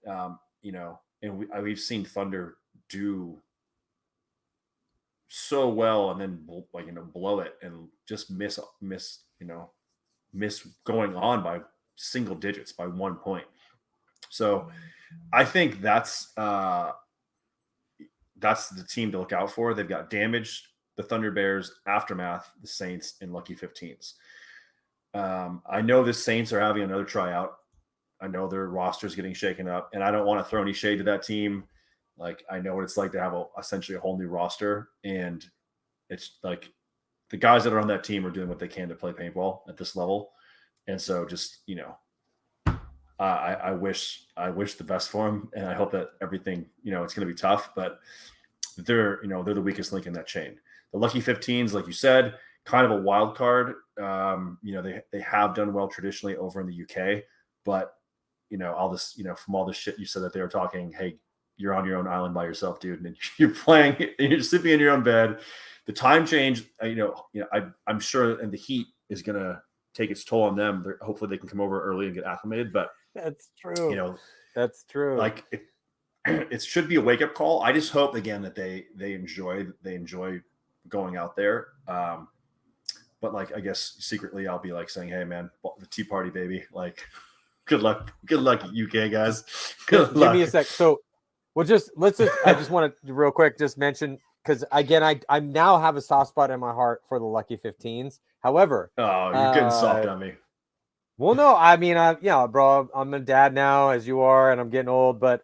and we've seen Thunder do so well, and then blow it and just miss going on by single digits by 1 point. So I think that's the team to look out for. They've got Damage, the Thunder Bears, Aftermath, the Saints, and Lucky 15s. I know the Saints are having another tryout. I know their roster is getting shaken up, and I don't want to throw any shade to that team. Like, I know what it's like to have essentially a whole new roster, and it's like the guys that are on that team are doing what they can to play paintball at this level. And so just, I wish the best for them, and I hope that everything, it's going to be tough, but they're the weakest link in that chain. The Lucky 15s, like you said, kind of a wild card. They have done well traditionally over in the UK, but all this, from all the shit you said that they were talking, hey, you're on your own island by yourself, dude, and you're playing, and you're sleeping in your own bed. The time change, I'm sure, and the heat is gonna take its toll on them. Hopefully, they can come over early and get acclimated. But that's true. That's true. Like it should be a wake up call. I just hope again that they enjoy going out there. But I guess secretly I'll be saying, hey man, the Tea Party baby, good luck, UK guys. Good luck. Give me a sec. So I just want to real quick just mention, because again, I now have a soft spot in my heart for the Lucky 15s. However, you're getting soft on me. Well, no, I mean, bro, I'm a dad now, as you are, and I'm getting old, but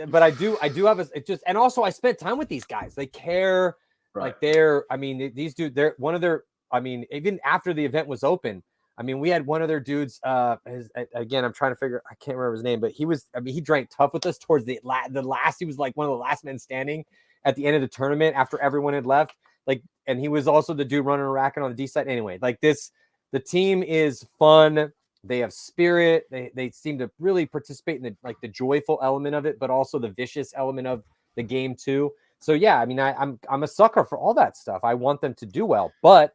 but I do have and also I spent time with these guys. They care, right. These dudes, they're one of their, even after the event was open, we had one of their dudes, again, I'm trying to figure, I can't remember his name, but he drank tough with us towards the last, he was one of the last men standing at the end of the tournament after everyone had left. And he was also the dude running a racket on the D side. Anyway, the team is fun. They have spirit. They seem to really participate in the joyful element of it, but also the vicious element of the game too. So yeah, I mean, I'm a sucker for all that stuff. I want them to do well, but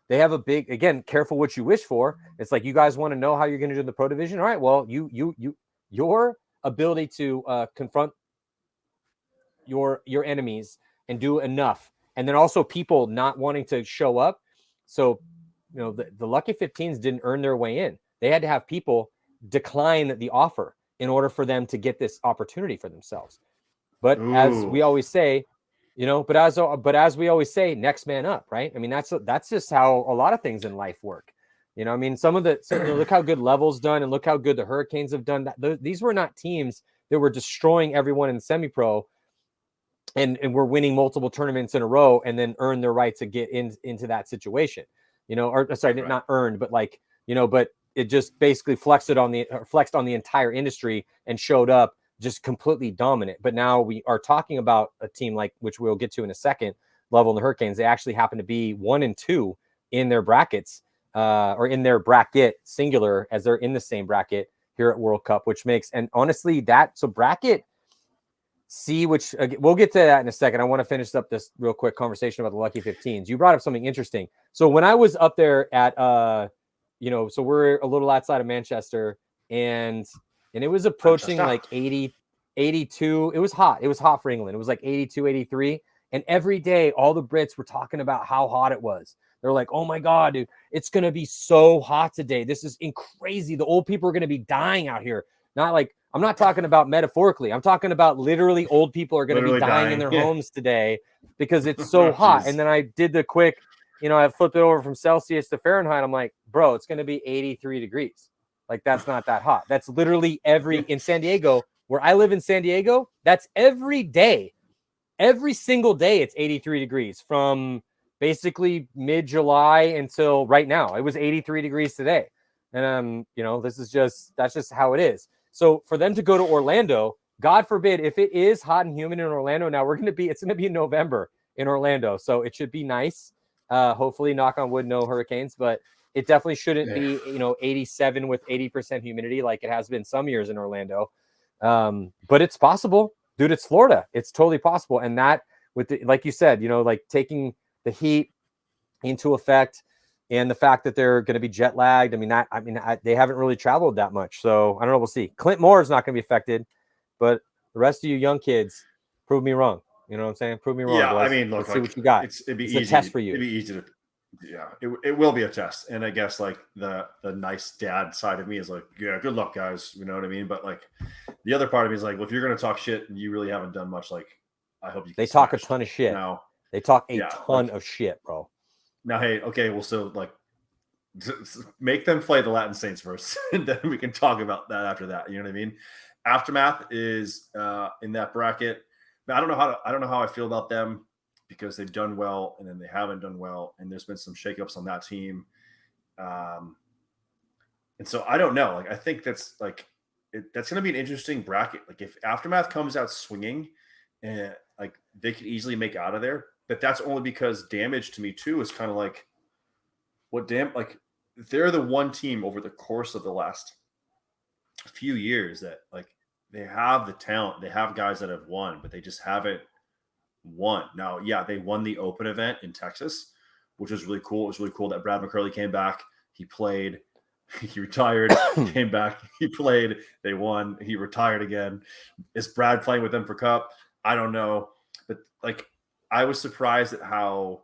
they have a big, again, careful what you wish for. It's like, you guys want to know how you're going to do in the pro division. All right, well, your ability to confront your enemies and do enough, and then also people not wanting to show up. So, the Lucky 15s didn't earn their way in. They had to have people decline the offer in order for them to get this opportunity for themselves. But as we always say, but as we always say, next man up, right? I mean, that's just how a lot of things in life work. I mean, look how good Level's done, and look how good the Hurricanes have done. These were not teams that were destroying everyone in semi-pro and we're winning multiple tournaments in a row and then earn their right to get into that situation, or sorry, right. Not earned, but but it just basically flexed on the entire industry and showed up just completely dominant. But now we are talking about a team which we'll get to in a second, Level and the Hurricanes. They actually happen to be 1 and 2 in their brackets, or in their bracket singular, as they're in the same bracket here at World Cup, which makes, and honestly, bracket C, which we'll get to that in a second. I want to finish up this real quick conversation about the Lucky 15s. You brought up something interesting. So when I was up there at, so we're a little outside of Manchester, and it was approaching like 80, 82. It was hot. It was hot for England. It was like 82, 83. And every day, all the Brits were talking about how hot it was. They're like, oh my God, dude, it's going to be so hot today. This is crazy. The old people are going to be dying out here. Not like, I'm not talking about metaphorically. I'm talking about literally old people are going to be dying in their homes today because it's so hot. And then I did the quick, I flipped it over from Celsius to Fahrenheit. I'm like, bro, it's going to be 83 degrees. Like, that's not that hot. That's literally in San Diego, where I live in San Diego, that's every day. Every single day, it's 83 degrees from basically mid-July until right now. It was 83 degrees today. And, that's just how it is. So for them to go to Orlando, God forbid, if it is hot and humid in Orlando, now it's going to be in November in Orlando. So it should be nice. Hopefully, knock on wood, no hurricanes, but it definitely shouldn't be, 87 with 80% humidity like it has been some years in Orlando. But it's possible, dude. It's Florida. It's totally possible. And that like you said, taking the heat into effect, and the fact that they're going to be jet lagged. They haven't really traveled that much. So I don't know. We'll see. Clint Moore is not going to be affected, but the rest of you young kids, prove me wrong. You know what I'm saying? Prove me wrong. Yeah. Boys. Look, let's see what you got. It'd be it's easy. A test for you. It'd be easy to, it will be a test. And I guess the nice dad side of me is like, yeah, good luck, guys. You know what I mean? But the other part of me is like, well, if you're going to talk shit and you really haven't done much, I hope you. They talk a ton of shit. Now, they talk a ton of shit, bro. Now, hey, okay, well, so make them play the Latin Saints first, and then we can talk about that after that. You know what I mean? Aftermath is in that bracket. Now, I don't know how I feel about them, because they've done well and then they haven't done well, and there's been some shakeups on that team. And so I don't know. I think that's that's going to be an interesting bracket. If Aftermath comes out swinging, and they could easily make out of there. But that's only because Damage, to me too, is kind of they're the one team over the course of the last few years that they have the talent. They have guys that have won, but they just haven't won. Now, yeah, they won the Open event in Texas, which was really cool. It was really cool that Brad McCurley came back. He played, he retired, came back, he played, they won, he retired again. Is Brad playing with them for Cup? I don't know. But I was surprised at how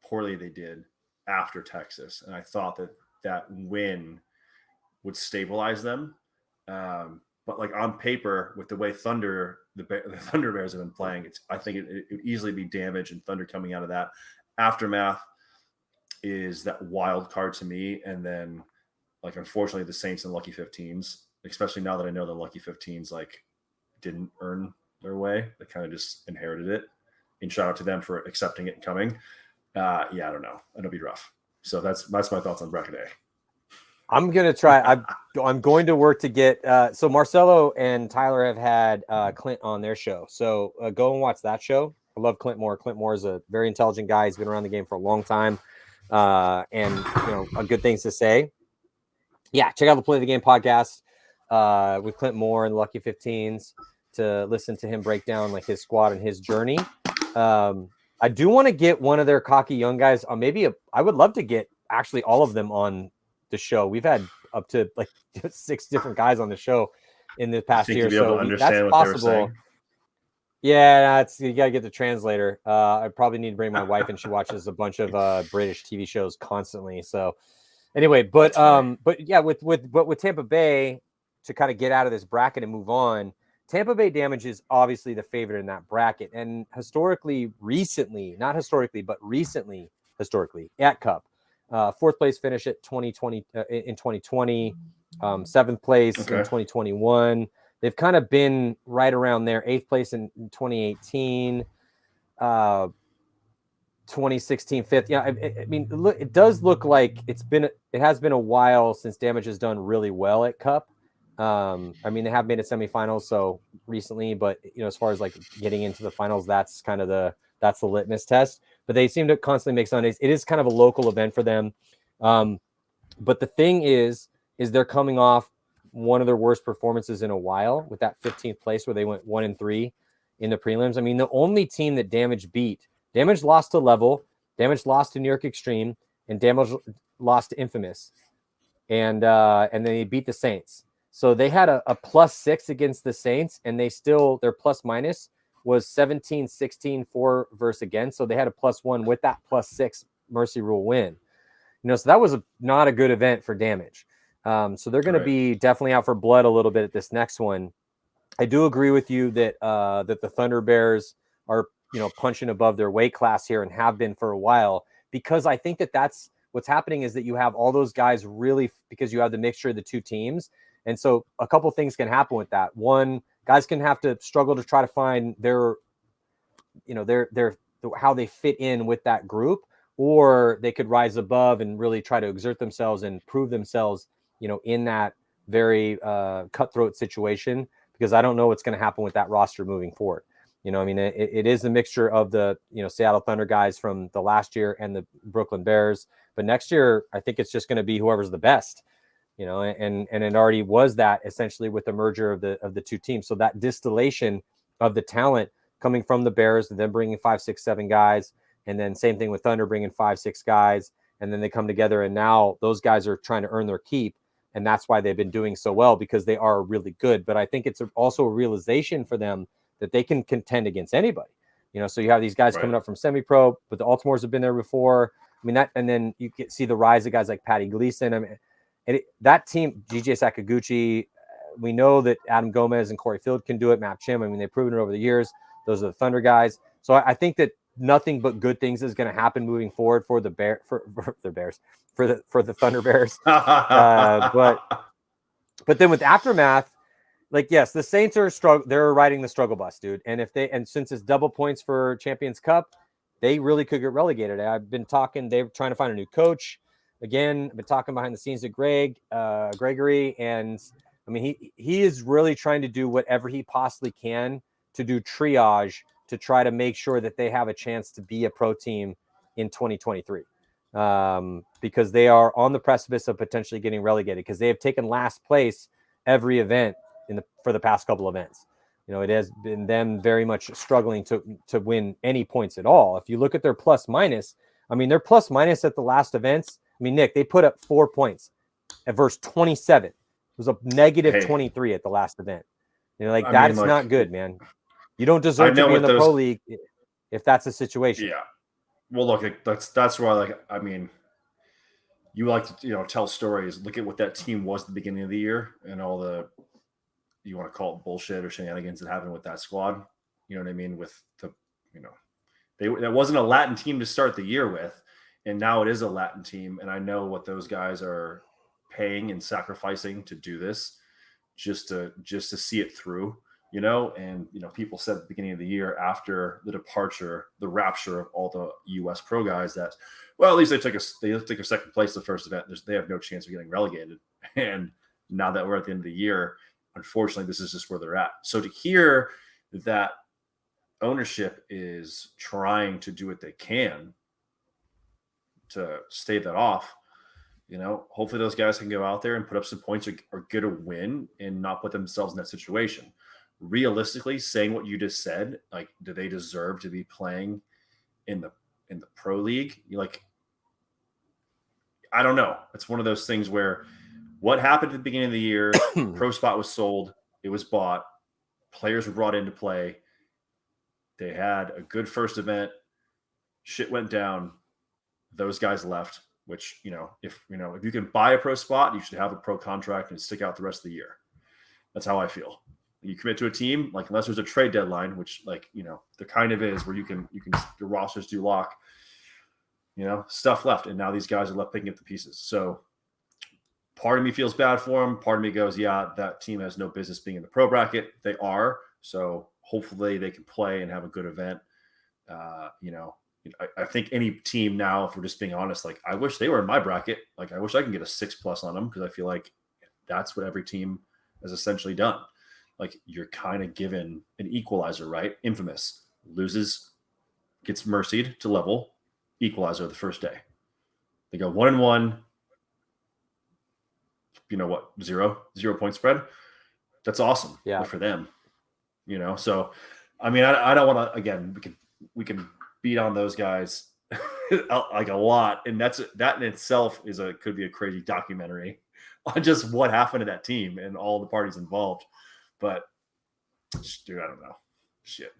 poorly they did after Texas. And I thought that win would stabilize them. But on paper, with the way the Thunder Bears have been playing, I think it would easily be Damage and Thunder coming out of that. Aftermath is that wild card to me. And then unfortunately the Saints and Lucky 15s, especially now that I know the Lucky 15s didn't earn their way. They kind of just inherited it. And shout out to them for accepting it and coming. I don't know. It'll be rough. So that's my thoughts on bracket A. I'm going to try. I'm going to work to get so Marcelo and Tyler have had Clint on their show. So go and watch that show. I love Clint Moore. Clint Moore is a very intelligent guy. He's been around the game for a long time. and good things to say. Yeah, check out the Play the Game podcast with Clint Moore and the Lucky 15s to listen to him break down like his squad and his journey. I do want to get one of their cocky young guys on. I would love to get actually all of them on the show. We've had up to like 6 different guys on the show in the past year, so that's possible. Yeah, you gotta get the translator. I probably need to bring my wife, and she watches a bunch of British TV shows constantly. So anyway, but yeah, with Tampa Bay, to kind of get out of this bracket and move on, Tampa Bay Damage is obviously the favorite in that bracket, and recently at Cup, 4th place finish at 2020 in 2020, 7th place in 2021. They've kind of been right around there. 8th place in 2018, 2016, 5th. Yeah, I mean, it does look like it has been a while since Damage has done really well at Cup. I mean, they have made it semifinals so recently, but as far as like getting into the finals, that's kind of the litmus test. But they seem to constantly make Sundays. It is kind of a local event for them. But the thing is they're coming off one of their worst performances in a while with that 15th place where they went 1-3 in the prelims. I mean, the only team that Damage lost to Level, Damage lost to New York Extreme, and Damage lost to Infamous. And then they beat the Saints. So they had a +6 against the Saints, and their plus minus was 17, 16, 4 versus against. So they had a +1 with that +6 Mercy Rule win. So that was not a good event for Damage. So they're going to be definitely out for blood a little bit at this next one. I do agree with you that the Thunder Bears are punching above their weight class here and have been for a while, because I think that's what's happening is that you have all those guys really, because you have the mixture of the two teams. And so a couple things can happen with that. One, guys can have to struggle to try to find their how they fit in with that group, or they could rise above and really try to exert themselves and prove themselves, in that very cutthroat situation, because I don't know what's going to happen with that roster moving forward. I mean, it is a mixture of the, Seattle Thunder guys from the last year and the Brooklyn Bears. But next year, I think it's just going to be whoever's the best, and it already was that essentially with the merger of the two teams. So that distillation of the talent coming from the Bears and then bringing 5, 6, 7 guys. And then same thing with Thunder bringing 5, 6 guys. And then they come together, and now those guys are trying to earn their keep. And that's why they've been doing so well, because they are really good. But I think it's also a realization for them that they can contend against anybody. So you have these guys coming up from semi-pro, but the Altimores have been there before. I mean, and then you see the rise of guys like Patty Gleason. I mean, that team, GJ Sakaguchi, we know that Adam Gomez and Corey Field can do it. Matt Chim, I mean, they've proven it over the years. Those are the Thunder guys. So I think that nothing but good things is going to happen moving forward for the Thunder Bears. But then with Aftermath, like, yes, the Saints are they're riding the struggle bus, dude. And since it's double points for Champions Cup, they really could get relegated. I've been talking, they're trying to find a new coach. Again, I've been talking behind the scenes to Gregory, and I mean, he is really trying to do whatever he possibly can to do triage to try to make sure that they have a chance to be a pro team in 2023, because they are on the precipice of potentially getting relegated, because they have taken last place every event for the past couple events. It has been them very much struggling to win any points at all. If you look at their plus minus, I mean, their plus minus at the last events, I mean, Nick, they put up 4 points at verse 27. It was a negative 23 at the last event. That's not good, man. You don't deserve to be in the pro league if that's the situation. Yeah. Well, look, that's why, I mean, you like to tell stories. Look at what that team was at the beginning of the year and all the, you want to call it bullshit or shenanigans that happened with that squad. You know what I mean? With the, that wasn't a Latin team to start the year with, and now it is a Latin team. And I know what those guys are paying and sacrificing to do this, just to see it through. And people said at the beginning of the year, after the rapture of all the U.S. pro guys, that, well, at least they took a second place the first event. They have no chance of getting relegated. And now that we're at the end of the year, unfortunately, this is just where they're at. So to hear that ownership is trying to do what they can to stave that off. Hopefully those guys can go out there and put up some points or get a win and not put themselves in that situation. Realistically, saying what you just said, like, do they deserve to be playing in the pro league? I don't know. It's one of those things where what happened at the beginning of the year, pro spot was sold, it was bought, players were brought into play. They had a good first event, shit went down, those guys left. Which, if you can buy a pro spot, you should have a pro contract and stick out the rest of the year. That's how I feel. You commit to a team, like, unless there's a trade deadline, which, like, there kind of is, where you can your rosters do lock, stuff left. And now these guys are left picking up the pieces. So part of me feels bad for them. Part of me goes, yeah, that team has no business being in the pro bracket. They are. So hopefully they can play and have a good event. I think any team now, if we're just being honest, like, I wish they were in my bracket. Like, I wish I can get a 6+ on them, because I feel like that's what every team has essentially done. Like, you're kind of given an equalizer, right? Infamous. Loses, gets mercied to level, equalizer the first day. They go 1-1. Zero point spread. That's awesome. Yeah. For them. So, I mean, I don't want to, again, we can beat on those guys like a lot, and that in itself could be a crazy documentary on just what happened to that team and all the parties involved. But dude, I don't know. Shit.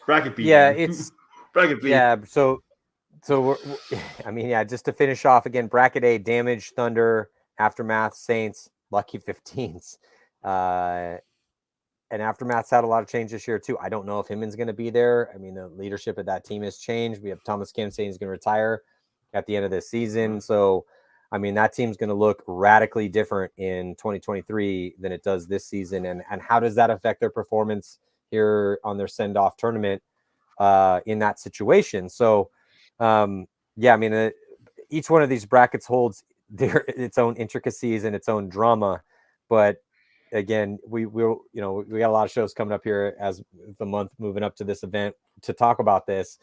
Bracket B. Yeah, man. it's bracket B. Yeah, so just to finish off again, bracket A: Damage, Thunder, Aftermath, Saints, Lucky 15s. And Aftermath's had a lot of change this year too. I don't know if Himmon's going to be there. I mean, the leadership of that team has changed. We have Thomas Kim saying he's going to retire at the end of this season. So, I mean, that team's going to look radically different in 2023 than it does this season. And how does that affect their performance here on their send-off tournament in that situation? So, each one of these brackets holds its own intricacies and its own drama, but again, we got a lot of shows coming up here as the month moving up to this event to talk about this.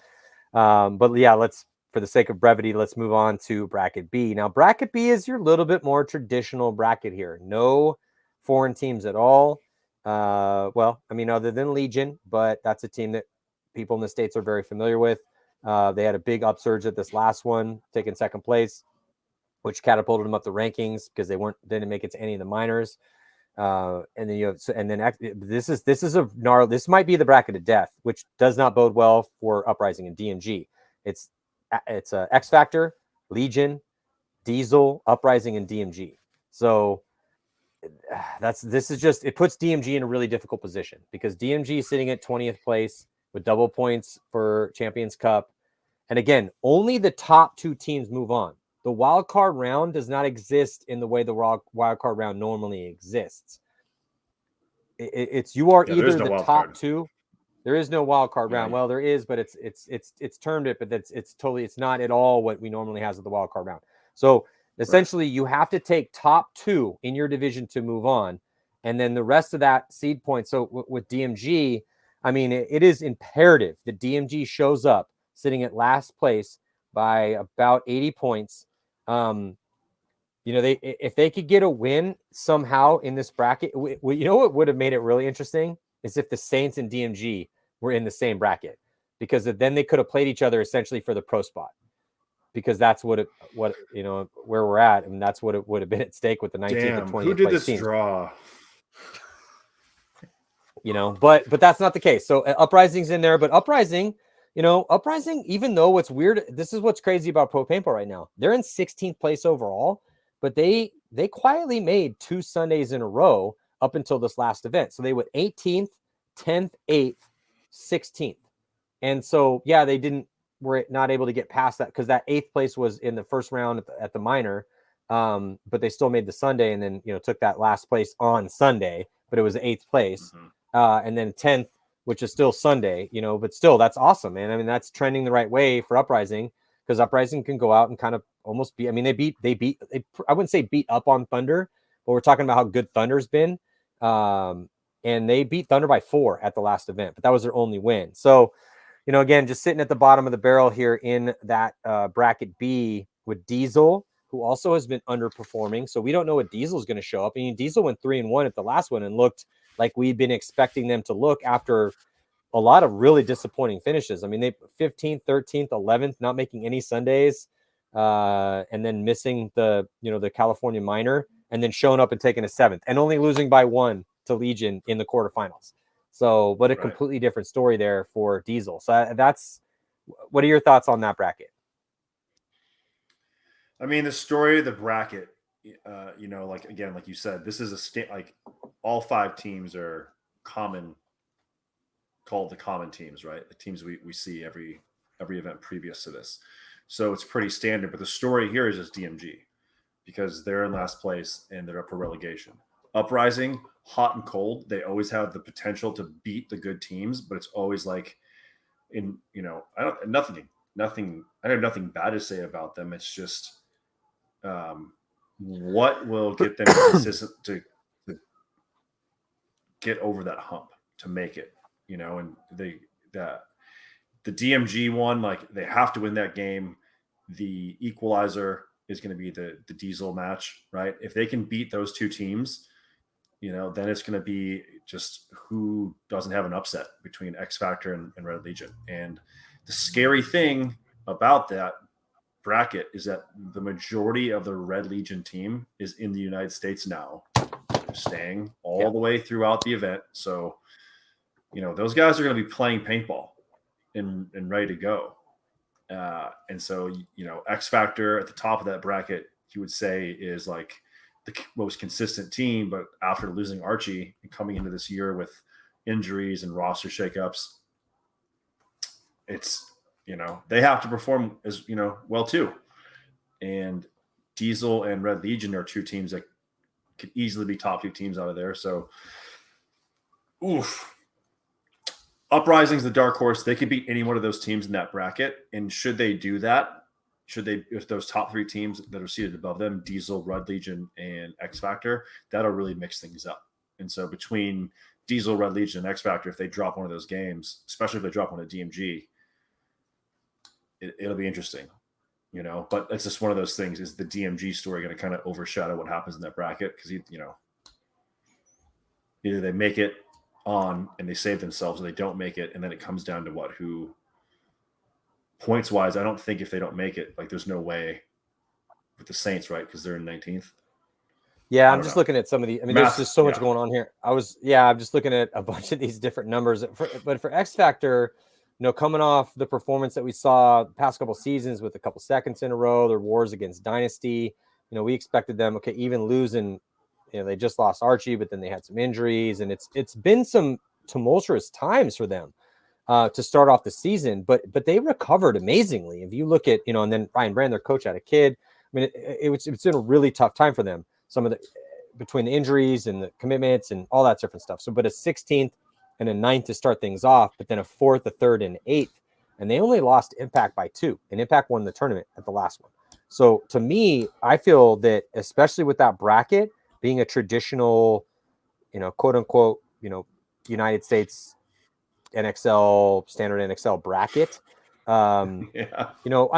But yeah, for the sake of brevity, let's move on to bracket B. Now, bracket B is your little bit more traditional bracket here. No foreign teams at all. Other than Legion, but that's a team that people in the States are very familiar with. They had a big upsurge at this last one, taking second place, which catapulted them up the rankings because they didn't make it to any of the minors. This might be the bracket of death, which does not bode well for Uprising and DMG. It's X Factor, Legion, Diesel, Uprising, and DMG. So it puts DMG in a really difficult position because DMG is sitting at 20th place with double points for Champions Cup. And again, only the top two teams move on. The wild card round does not exist in the way the wild card round normally exists. You are either the top two. There is no wild card round. Well, there is, but it's termed it, but it's not at all what we normally have with the wild card round. So essentially, you have to take top two in your division to move on, and then the rest of that seed points. So with DMG, I mean, it is imperative that DMG shows up sitting at last place by about 80 points. If they could get a win somehow in this bracket, what would have made it really interesting is if the Saints and DMG were in the same bracket, because then they could have played each other essentially for the pro spot, because that's where we're at, and that's what it would have been at stake with the 19th and 20th. Who did this draw? But that's not the case. So Uprising's in there, but Uprising, even though what's weird, this is what's crazy about Pro Paintball right now. They're in 16th place overall, but they quietly made 2 Sundays in a row up until this last event. So they went 18th, 10th, 8th, 16th. And so, yeah, were not able to get past that because that 8th place was in the first round at the minor. But they still made the Sunday and then, took that last place on Sunday, but it was 8th place. And then 10th, which is still Sunday, but still that's awesome, man. I mean, that's trending the right way for Uprising, because Uprising can go out and kind of almost beat. I mean, they I wouldn't say beat up on Thunder, but we're talking about how good Thunder's been. And they beat Thunder by 4 at the last event, but that was their only win. So again, just sitting at the bottom of the barrel here in that bracket B with Diesel, who also has been underperforming. So we don't know what Diesel is going to show up. I mean, Diesel went 3-1 at the last one and looked like we'd been expecting them to look after a lot of really disappointing finishes. I mean, they 15th, 13th, 11th, not making any Sundays, and then missing the California minor, and then showing up and taking a 7th and only losing by 1 to Legion in the quarterfinals. So, what a completely different story there for Diesel. So what are your thoughts on that bracket? I mean, the story of the bracket, like you said, this is like all 5 teams are called the common teams, right? The teams we see every event previous to this. So it's pretty standard. But the story here is just DMG because they're in last place and they're up for relegation. Uprising, hot and cold, they always have the potential to beat the good teams, but it's always like I have nothing bad to say about them. It's just what will get them consistent to get over that hump to make it, and the DMG one, like they have to win that game. The equalizer is going to be the Diesel match, right? If they can beat those 2 teams, then it's going to be just who doesn't have an upset between X Factor and Red Legion. And the scary thing about that bracket is that the majority of the Red Legion team is in the United States now, staying all the way throughout the event. So, those guys are going to be playing paintball and ready to go. And so, X Factor at the top of that bracket, you would say is like the most consistent team, but after losing Archie and coming into this year with injuries and roster shakeups, it's, they have to perform as, well too. And Diesel and Red Legion are 2 teams that could easily be top 2 teams out of there. So, Uprising's the dark horse. They could beat any one of those teams in that bracket. And should they do that, if those top 3 teams that are seated above them, Diesel, Red Legion, and X Factor, that'll really mix things up. And so between Diesel, Red Legion, and X Factor, if they drop one of those games, especially if they drop one at DMG, it'll be interesting, But it's just one of those things. Is the DMG story going to kind of overshadow what happens in that bracket? Because either they make it on and they save themselves, or they don't make it, and then it comes down to who points wise. I don't think if they don't make it, like there's no way with the Saints, right? Because they're in 19th. Yeah, I'm just looking at some of the. I mean, there's just so much going on here. I'm just looking at a bunch of these different numbers. But for X Factor, coming off the performance that we saw the past couple seasons with a couple seconds in a row, their wars against Dynasty, we expected them, even losing, they just lost Archie, but then they had some injuries, and it's been some tumultuous times for them to start off the season, but they recovered amazingly. If you look at, and then Ryan Brand, their coach, had a kid. I mean, it's been a really tough time for them. Some of the, between the injuries and the commitments and all that different stuff. So, but a 16th and a 9th to start things off, but then a 4th, a 3rd, and 8th. And they only lost Impact by 2, and Impact won the tournament at the last one. So to me, I feel that especially with that bracket being a traditional, quote unquote, United States NXL, standard NXL bracket. I'm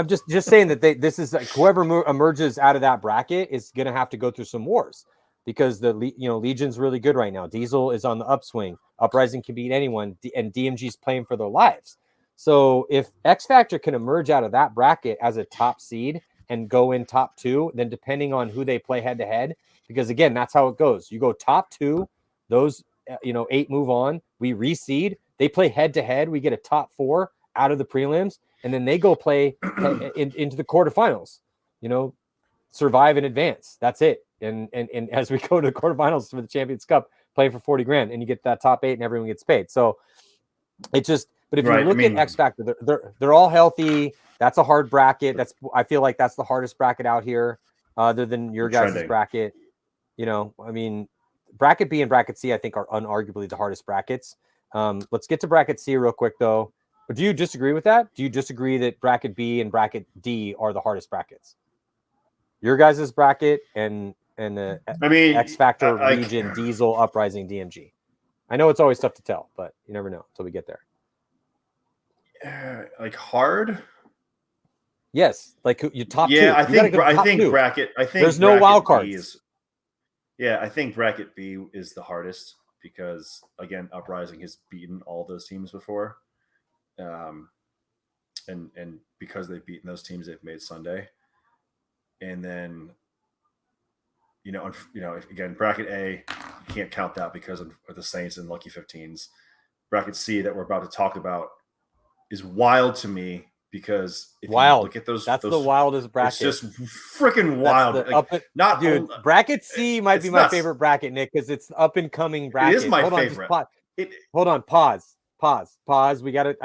just saying that this is like whoever emerges out of that bracket is going to have to go through some wars, because Legion's really good right now. Diesel is on the upswing. Uprising can beat anyone, and DMG's playing for their lives. So if X Factor can emerge out of that bracket as a top seed and go in top 2, then depending on who they play head to head, because again, that's how it goes. You go top 2, those 8 move on. We reseed. They play head to head. We get a top 4 out of the prelims, and then they go play into the quarterfinals. Survive and advance. That's it. And as we go to the quarterfinals for the Champions Cup, play for $40,000, and you get that top 8, and everyone gets paid. So it just. But if you look at X Factor, they're all healthy. That's a hard bracket. I feel like that's the hardest bracket out here, other than your guys' bracket. Bracket B and bracket C, I think, are unarguably the hardest brackets. Let's get to bracket C real quick, though. But do you disagree with that? Do you disagree that bracket B and bracket D are the hardest brackets? Your guys' bracket and the X Factor, Legion, Diesel, Uprising, DMG. I know it's always tough to tell, but you never know until we get there. like hard. Yes, like you top two. Yeah, I think two. bracket. I think there's no bracket wild B cards. is. Yeah, I think bracket B is the hardest because again, Uprising has beaten all those teams before, and because they've beaten those teams, they've made Sunday, and then again, bracket A, you can't count that because of the Saints and Lucky 15s. Bracket C that we're about to talk about is wild to me because if you look at those, the wildest bracket. It's just freaking wild. Bracket C might be my favorite bracket, Nick, because it's up and coming bracket. It is my favorite. Hold on, pause. We got to.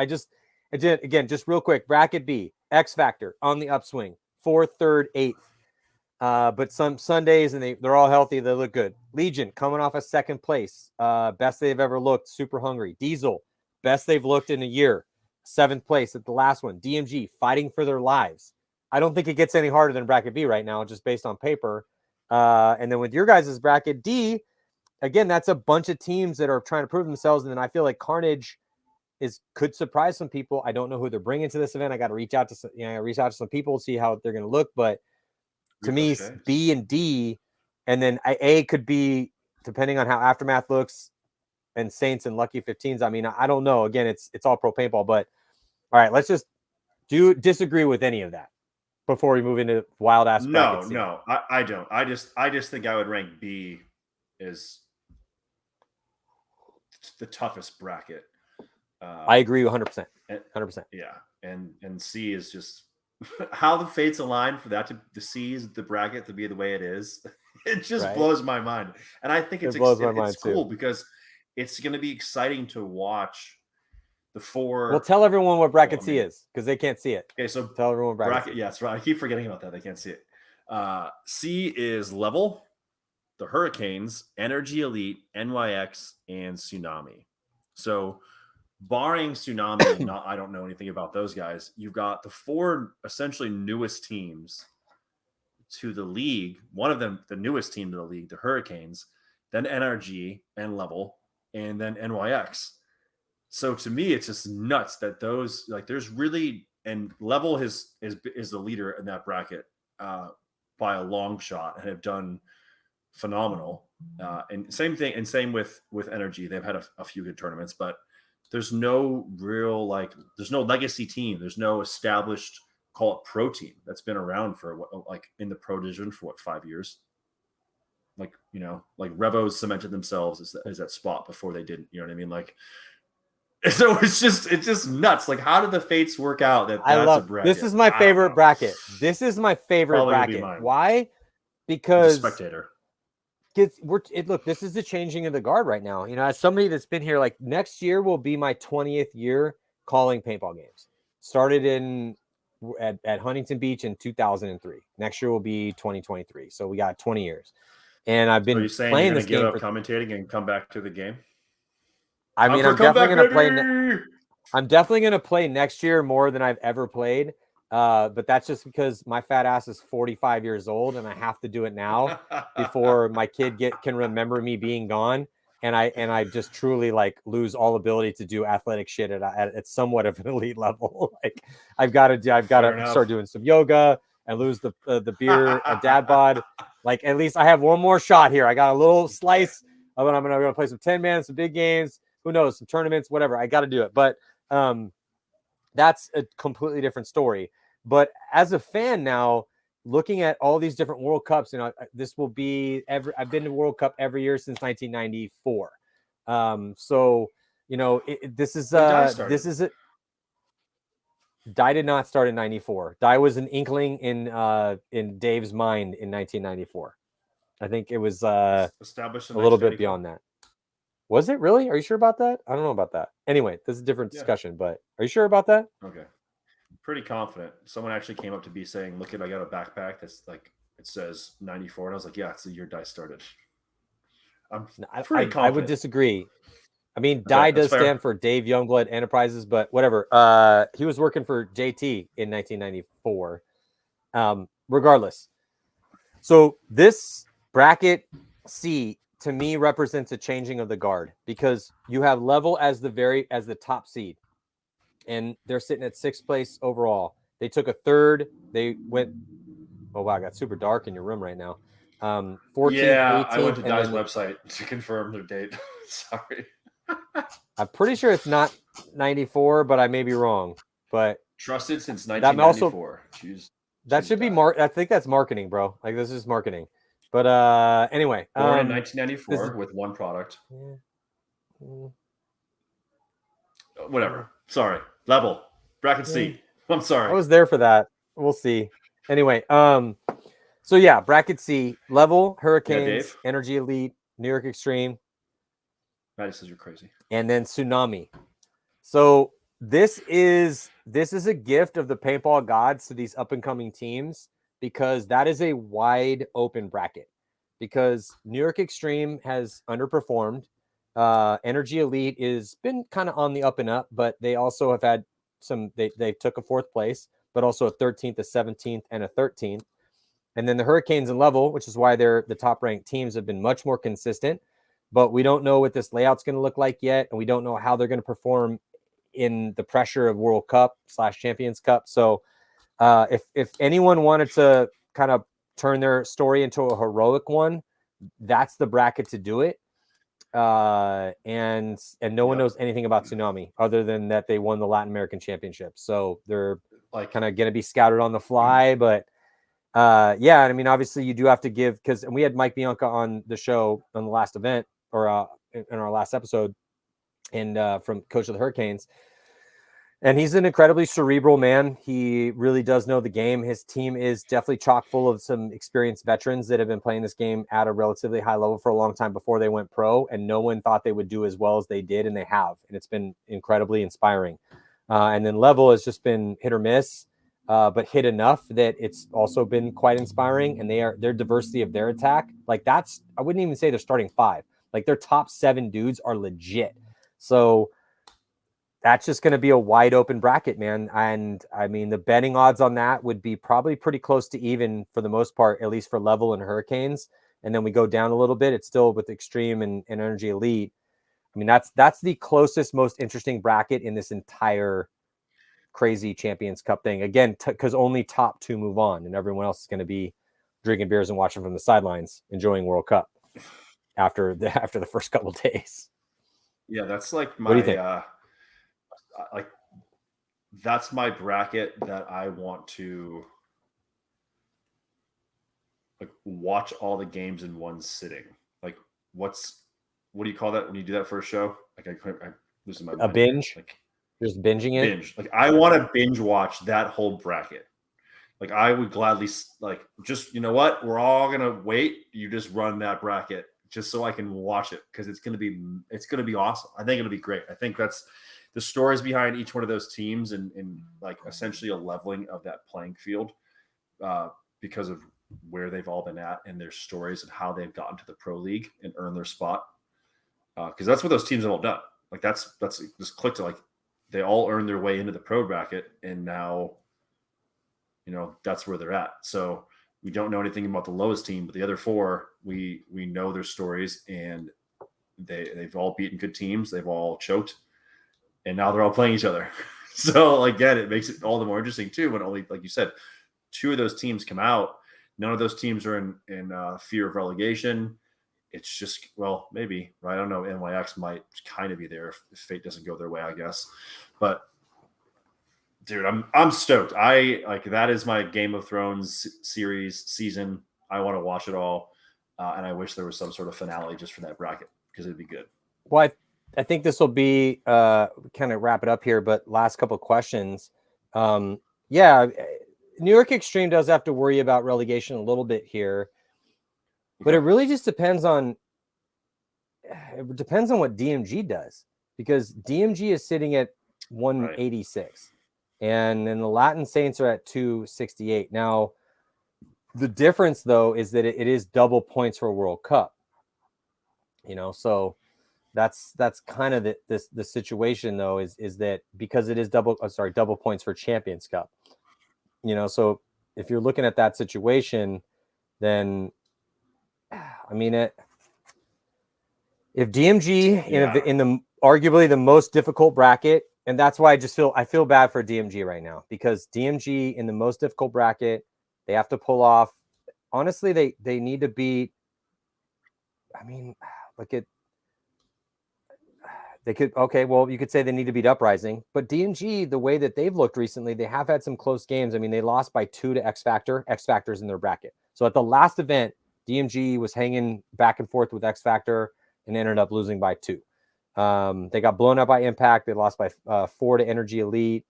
Again, just real quick. Bracket B, X Factor on the upswing, 4th, 3rd, 8th. But some Sundays and they're all healthy. They look good. Legion coming off a 2nd place, best they've ever looked. Super hungry. Diesel, best they've looked in a year. 7th place at the last one. DMG fighting for their lives. I don't think it gets any harder than bracket B right now, just based on paper. And then with your guys' bracket D, again, that's a bunch of teams that are trying to prove themselves. And then I feel like Carnage could surprise some people. I don't know who they're bringing to this event. I got to reach out to some people, see how they're going to look. But to me, B and D, and then A could be, depending on how Aftermath looks, and Saints and Lucky 15s. I mean, I don't know. Again, it's all pro paintball, but all right, let's just disagree with any of that before we move into wild ass brackets. No, I don't. I just think I would rank B as the toughest bracket. I agree 100%. 100%. Yeah, and C is just how the fates align for that to C is the bracket to be the way it is. It just blows my mind, and I think it's cool because it's going to be exciting to watch the 4. Well, tell everyone what bracket C is because they can't see it. Okay, so tell everyone bracket. Yeah, that's right. I keep forgetting about that. They can't see it. C is Level, the Hurricanes, Energy Elite, NYX, and Tsunami. So, barring Tsunami, I don't know anything about those guys. You've got the 4 essentially newest teams to the league. One of them, the newest team to the league, the Hurricanes, then NRG and Level, and then NYX. So to me, it's just nuts that those there's really, and Level is the leader in that bracket by a long shot and have done phenomenal. And same with Energy. They've had a few good tournaments, but there's no real there's no legacy team. There's no established, call it pro team that's been around for in the pro division for 5 years. Revo cemented themselves as that spot before they didn't. You know what I mean? So it's just nuts. How did the fates work out? That's a bracket. This is my favorite bracket. This is my favorite bracket. Why? Because spectator. Look, this is the changing of the guard right now. As somebody that's been here, next year will be my 20th year calling paintball games. Started at Huntington Beach in 2003. Next year will be 2023. So we got 20 years. And I've been playing this game. Give up commentating and come back to the game? I mean, I'm definitely going to play. I'm definitely going to play next year more than I've ever played. But that's just because my fat ass is 45 years old and I have to do it now before my kid can remember me being gone. And I just truly lose all ability to do athletic shit at somewhat of an elite level. I've got to start doing some yoga and lose the beer, a dad bod. At least I have one more shot here. I got a little slice of when I'm going to play some 10-man, some big games. Who knows? Some tournaments, whatever. I got to do it. But that's a completely different story. But as a fan now, looking at all these different World Cups, this will be I've been to World Cup every year since 1994. So this is it. Die did not start in 94. Die was an inkling in Dave's mind in 1994. I think it was established a little bit beyond that. Was it really? Are you sure about that? I don't know about that. Anyway, this is a different discussion, but are you sure about that? Okay. Pretty confident. Someone actually came up to me saying, look, I got a backpack that's it says 94. And I was like, yeah, it's the year Die started. I'm pretty confident. I would disagree. I mean, Die does stand for Dave Youngblood Enterprises, but whatever. He was working for JT in 1994. Regardless. So this bracket C to me represents a changing of the guard because you have Level as the top seed. and they're sitting at 6th place overall. They took a third. They went. Oh wow, it got super dark in your room right now. 14th, Yeah, 18th, I went to and Dye's then website to confirm their date. Sorry. I'm pretty sure it's not 94, but I may be wrong. But Trusted since that also 1994. Choose should be Dye. I think that's marketing, bro. Like this is marketing. But anyway, Born in 1994 with one product. Whatever. Sorry. Level. Bracket C. I'm sorry. I was there for that. We'll see. Anyway, so yeah, bracket C, Level, Hurricanes, Energy Elite, New York Extreme. Maddie says you're crazy. And then Tsunami. So this is a gift of the paintball gods to these up and coming teams, because that is a wide open bracket, because New York Extreme has underperformed. Energy Elite is been kind of on the up and up, but they also have had some, they took a 4th place, but also a 13th, a 17th, and a 13th. And then the Hurricanes and Level, which is why they're the top ranked teams, have been much more consistent. But we don't know what this layout's going to look like yet, and we don't know how they're going to perform in the pressure of World Cup / Champions Cup. So if anyone wanted to kind of turn their story into a heroic one, that's the bracket to do it. And no one knows anything about Tsunami other than that they won the Latin American Championship. So they're like kind of going to be scouted on the fly. But yeah, I mean, obviously you do have to give, because we had Mike Bianca on the show on the last event, or in our last episode, and from Coach of the Hurricanes. And he's an incredibly cerebral man. He really does know the game. His team is definitely chock full of some experienced veterans that have been playing this game at a relatively high level for a long time before they went pro, and no one thought they would do as well as they did, and they have. And it's been incredibly inspiring. And then Level has just been hit or miss, but hit enough that it's also been quite inspiring. And their diversity of their attack, like that's, I wouldn't even say they're starting 5. Like their top 7 dudes are legit. So that's just going to be a wide open bracket, man. And I mean, the betting odds on that would be probably pretty close to even for the most part, at least for Level and Hurricanes. And then we go down a little bit. It's still with Extreme and Energy Elite. I mean, that's the closest, most interesting bracket in this entire crazy Champions Cup thing. Again, because only top 2 move on, and everyone else is going to be drinking beers and watching from the sidelines, enjoying World Cup after the first couple of days. Yeah, that's like my. What do you think? Like that's my bracket that I want to like watch all the games in one sitting. Like what do you call that when you do that for a show? Like I losing my mind. A binge? Like just binging it? Binge. Like I want to binge watch that whole bracket. Like I would gladly like just, you know what? We're all going to wait. You just run that bracket just so I can watch it, because it's going to be awesome. I think it'll be great. I think that's the stories behind each one of those teams, and like essentially a leveling of that playing field because of where they've all been at and their stories and how they've gotten to the pro league and earned their spot. Because that's what those teams have all done. Like that's just clicked to, like they all earned their way into the pro bracket, and now, you know, that's where they're at. So we don't know anything about the lowest team, but the other 4, we know their stories, and they've all beaten good teams. They've all choked, and now they're all playing each other. So again, it makes it all the more interesting too, when only, like you said, 2 of those teams come out. None of those teams are in fear of relegation. It's just, well, maybe, right? I don't know. NYX might kind of be there if fate doesn't go their way, I guess. But dude, I'm stoked. That is my Game of Thrones season. I want to watch it all, and I wish there was some sort of finale just for that bracket, because it'd be good. Well, I think this will be kind of wrap it up here, but last couple of questions. Yeah, New York Extreme does have to worry about relegation a little bit here, but it really just depends on what DMG does, because DMG is sitting at 186, and then the Latin Saints are at 268. Now, the difference though is that it is double points for World Cup. You know, so that's kind of the situation though, is that because it is double points for Champions Cup. You know, so if you're looking at that situation, then I mean, if DMG in the arguably the most difficult bracket And that's why I feel bad for DMG right now, because DMG in the most difficult bracket, they have to pull off. Honestly, they need to beat. I mean, look at. They could, okay, well, you could say they need to beat Uprising, but DMG, the way that they've looked recently, they have had some close games. I mean, they lost by 2 to X Factor. X Factor's in their bracket. So at the last event, DMG was hanging back and forth with X Factor and ended up losing by 2. They got blown out by Impact. They lost by 4 to Energy Elite,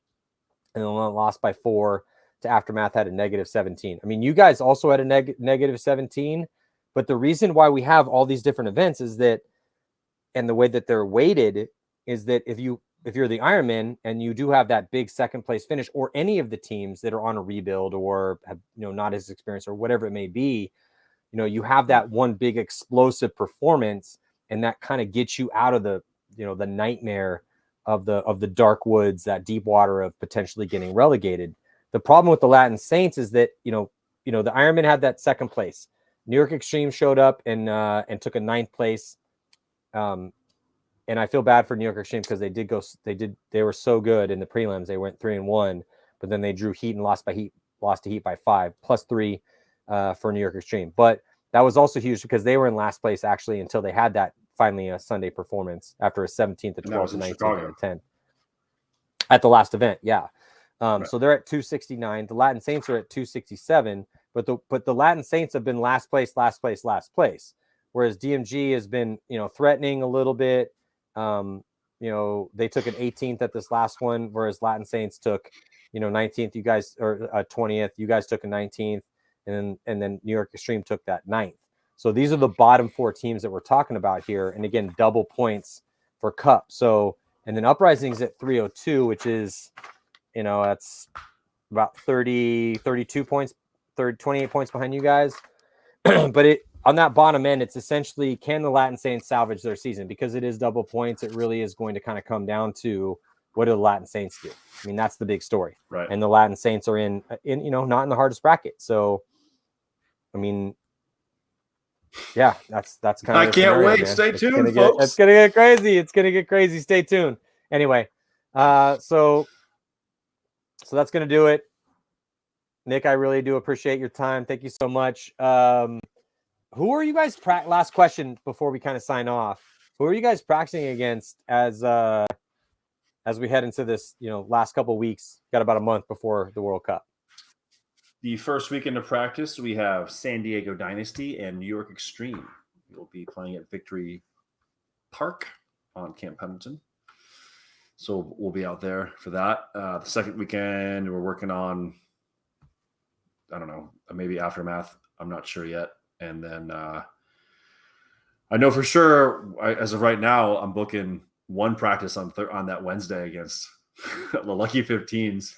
and then lost by 4 to Aftermath, had a -17. I mean, you guys also had a -17, but the reason why we have all these different events is that, and the way that they're weighted, is that if you're the Ironman and you do have that big second place finish, or any of the teams that are on a rebuild or have, not as experienced or whatever it may be, you have that one big explosive performance, and that kind of gets you out of the, the nightmare of the dark woods, that deep water of potentially getting relegated. The problem with the Latin Saints is that, the Ironman had that second place. New York Extreme showed up and took a 9th place. And I feel bad for New York Extreme, because they were so good in the prelims. They went 3-1, but then they drew Heat and lost to Heat by 5, +3 for New York Extreme. But that was also huge, because they were in last place actually until they had that finally a Sunday performance after a 17th, a 12th, a 19th, and a 10th at the last event. Yeah. Right. So they're at 269. The Latin Saints are at 267, but the Latin Saints have been last place. Whereas DMG has been, threatening a little bit. They took an 18th at this last one, whereas Latin Saints took, 19th. You guys, or 20th. You guys took a 19th, and then New York Extreme took that 9th. So these are the bottom 4 teams that we're talking about here, and again, double points for Cup. So, and then Uprising's at 302, which is, that's about 32 points, 28 points behind you guys. But on that bottom end, it's essentially, can the Latin Saints salvage their season? Because it is double points, it really is going to kind of come down to, what do the Latin Saints do? I mean, that's the big story. Right. And the Latin Saints are in not in the hardest bracket. So, I mean, yeah, that's kind of. I can't wait. Man. Stay tuned, folks. It's gonna get crazy. It's gonna get crazy. Stay tuned. Anyway, so that's gonna do it. Nick, I really do appreciate your time. Thank you so much. Who are you guys? Last question before we kind of sign off. Who are you guys practicing against as we head into this, last couple of weeks? Got about a month before the World Cup. The first weekend of practice, we have San Diego Dynasty and New York Extreme. We'll be playing at Victory Park on Camp Pendleton. So we'll be out there for that. The second weekend, we're working on, I don't know, maybe Aftermath. I'm not sure yet. And then I know for sure, as of right now, I'm booking one practice on that Wednesday against the Lucky 15s.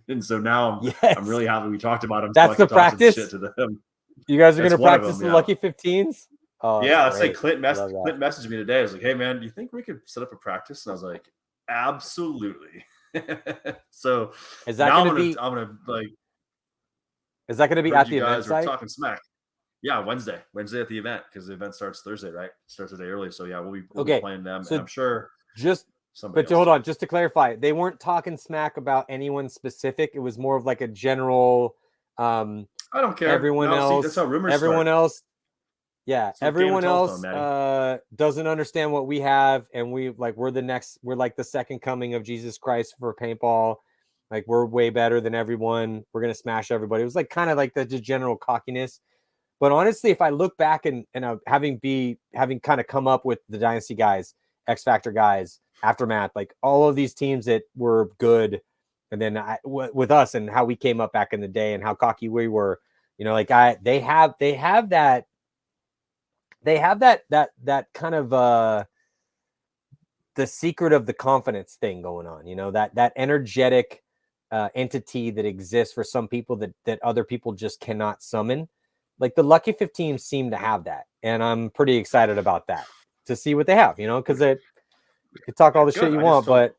And so now I'm really happy we talked about them. That's the practice. Shit to them. You guys are going to practice the Lucky 15s? Oh, yeah, I'd say Clint messaged me today. I was like, hey, man, do you think we could set up a practice? And I was like, absolutely. So is that going to be? I'm going to like. Is that going to be at the event site? We're talking smack. Yeah, Wednesday at the event, because the event starts Thursday, right? Starts a day early. So yeah, we'll be playing them. So and I'm sure hold on, just to clarify, they weren't talking smack about anyone specific. It was more of like a general. I don't care. Everyone else. That's how rumors everyone start. Else. Yeah, everyone else doesn't understand what we have, and we're like the second coming of Jesus Christ for paintball. Like, we're way better than everyone. We're gonna smash everybody. It was like kind of like the general cockiness. But honestly, if I look back and having kind of come up with the Dynasty guys, X Factor guys, Aftermath, like all of these teams that were good, and then with us and how we came up back in the day and how cocky we were, they have that kind of the secret of the confidence thing going on, that energetic entity that exists for some people that other people just cannot summon. Like the Lucky 15 seem to have that, and I'm pretty excited about that to see what they have, because you can talk all the shit you want, but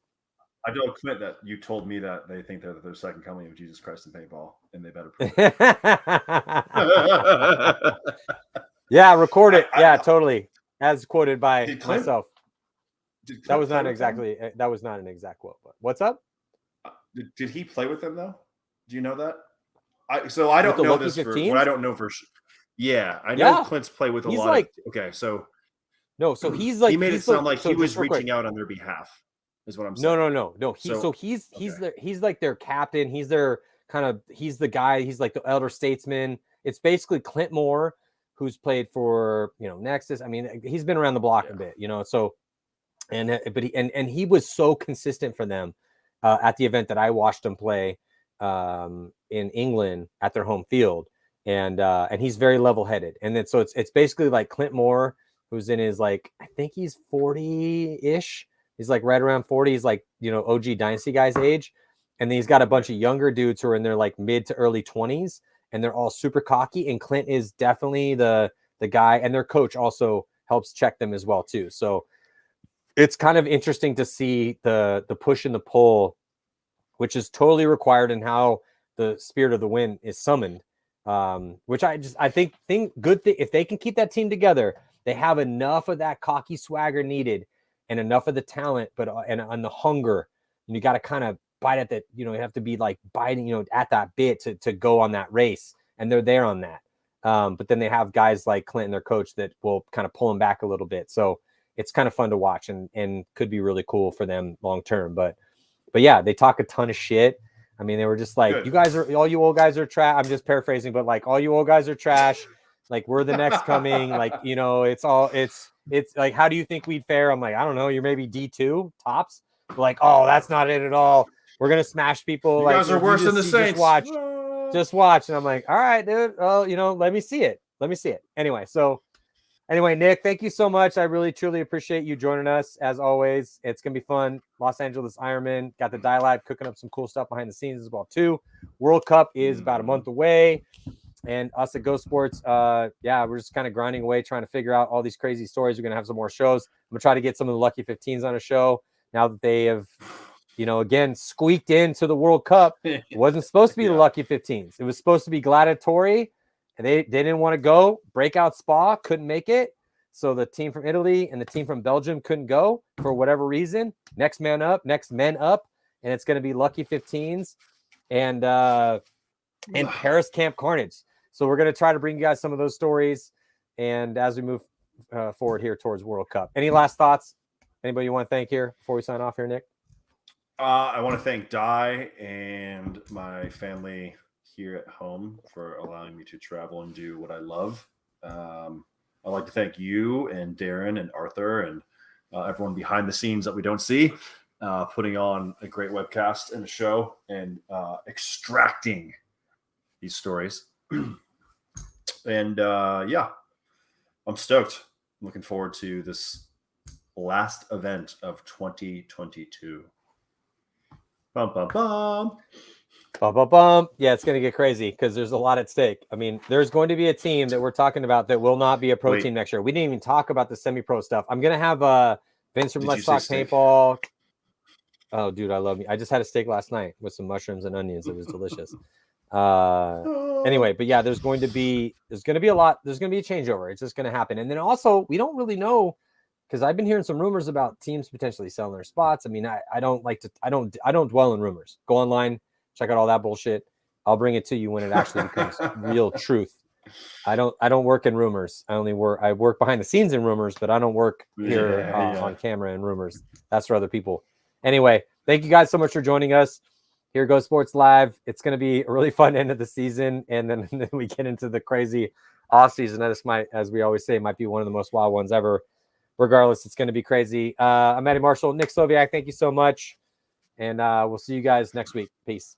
I don't Clint that you told me that they think that they're second coming of Jesus Christ in paintball, and they better prove it. Yeah, record it. Yeah, totally. As quoted by myself. That was not exactly. That was not an exact quote. But what's up? Did he play with them though? Do you know that? I don't know this for what I don't know for sure. Yeah, I know Clint's play with a lot of. Okay, so no, so he's like he made it sound like he was reaching out on their behalf. Is what I'm saying. No. He's like their captain. He's their he's the guy. He's like the elder statesman. It's basically Clint Moore, who's played for Nexus. I mean, he's been around the block a bit, So, but he was so consistent for them at the event that I watched him play in England at their home field, and he's very level-headed. And then so it's basically like Clint Moore, who's in his I think he's 40-ish. He's like right around 40. He's like, OG Dynasty guys age. And then he's got a bunch of younger dudes who are in their mid to early 20s, and they're all super cocky. And Clint is definitely the guy, and their coach also helps check them as well too. So it's kind of interesting to see the push and the pull, which is totally required in how the spirit of the win is summoned. Which I think good thing if they can keep that team together, they have enough of that cocky swagger needed. And enough of the talent, but and the hunger, and you got to kind of bite at that. You have to be biting, at that bit to go on that race, and they're there on that. But then they have guys like Clint and their coach that will kind of pull them back a little bit. So it's kind of fun to watch and could be really cool for them long term. But yeah, they talk a ton of shit. I mean, they were just like, all you old guys are trash. I'm just paraphrasing, but all you old guys are trash. We're the next coming. It's like, how do you think we'd fare? I'm like, I don't know. You're maybe D2 tops. Oh, that's not it at all. We're gonna smash people. You guys are worse than the Saints. Just watch. And I'm like, all right, dude. Oh, let me see it. Anyway, Nick, thank you so much. I really truly appreciate you joining us as always. It's gonna be fun. Los Angeles Ironman got the Dialab cooking up some cool stuff behind the scenes as well too. World Cup is about a month away. And us at Go Sports, we're just kind of grinding away, trying to figure out all these crazy stories. We're going to have some more shows. I'm going to try to get some of the Lucky 15s on a show now that they have, again, squeaked into the World Cup. It wasn't supposed to be the Lucky 15s. It was supposed to be Gladiatori, and they didn't want to go. Breakout Spa couldn't make it. So the team from Italy and the team from Belgium couldn't go for whatever reason. Next men up. And it's going to be Lucky 15s and Paris Camp Carnage. So we're going to try to bring you guys some of those stories, and as we move forward here towards World Cup. Any last thoughts? Anybody you want to thank here before we sign off here, Nick? I want to thank Di and my family here at home for allowing me to travel and do what I love. I'd like to thank you and Darren and Arthur and everyone behind the scenes that we don't see, putting on a great webcast and a show and extracting these stories. And I'm stoked. I'm looking forward to this last event of 2022. Bum, bum, bum. Bum, bum, bum. Yeah, it's going to get crazy because there's a lot at stake. I mean, there's going to be a team that we're talking about that will not be a pro team next year. We didn't even talk about the semi-pro stuff. I'm going to have Vince from Let's Talk Paintball. Oh, dude, I love me. I just had a steak last night with some mushrooms and onions. It was delicious. Anyway, but yeah, there's going to be a lot. There's going to be a changeover. It's just going to happen. And then also, we don't really know, because I've been hearing some rumors about teams potentially selling their spots. I mean, I don't dwell in rumors. Go online, check out all that bullshit. I'll bring it to you when it actually becomes real truth. I don't work in rumors. I work behind the scenes in rumors, but I don't work here on camera in rumors. That's for other people. Anyway, thank you guys so much for joining us. Here Go Sports Live. It's going to be a really fun end of the season, and then we get into the crazy off season. This might, as we always say, might be one of the most wild ones ever. Regardless, it's going to be crazy. I'm Matty Marshall, Nick Slowiak. Thank you so much, and we'll see you guys next week. Peace.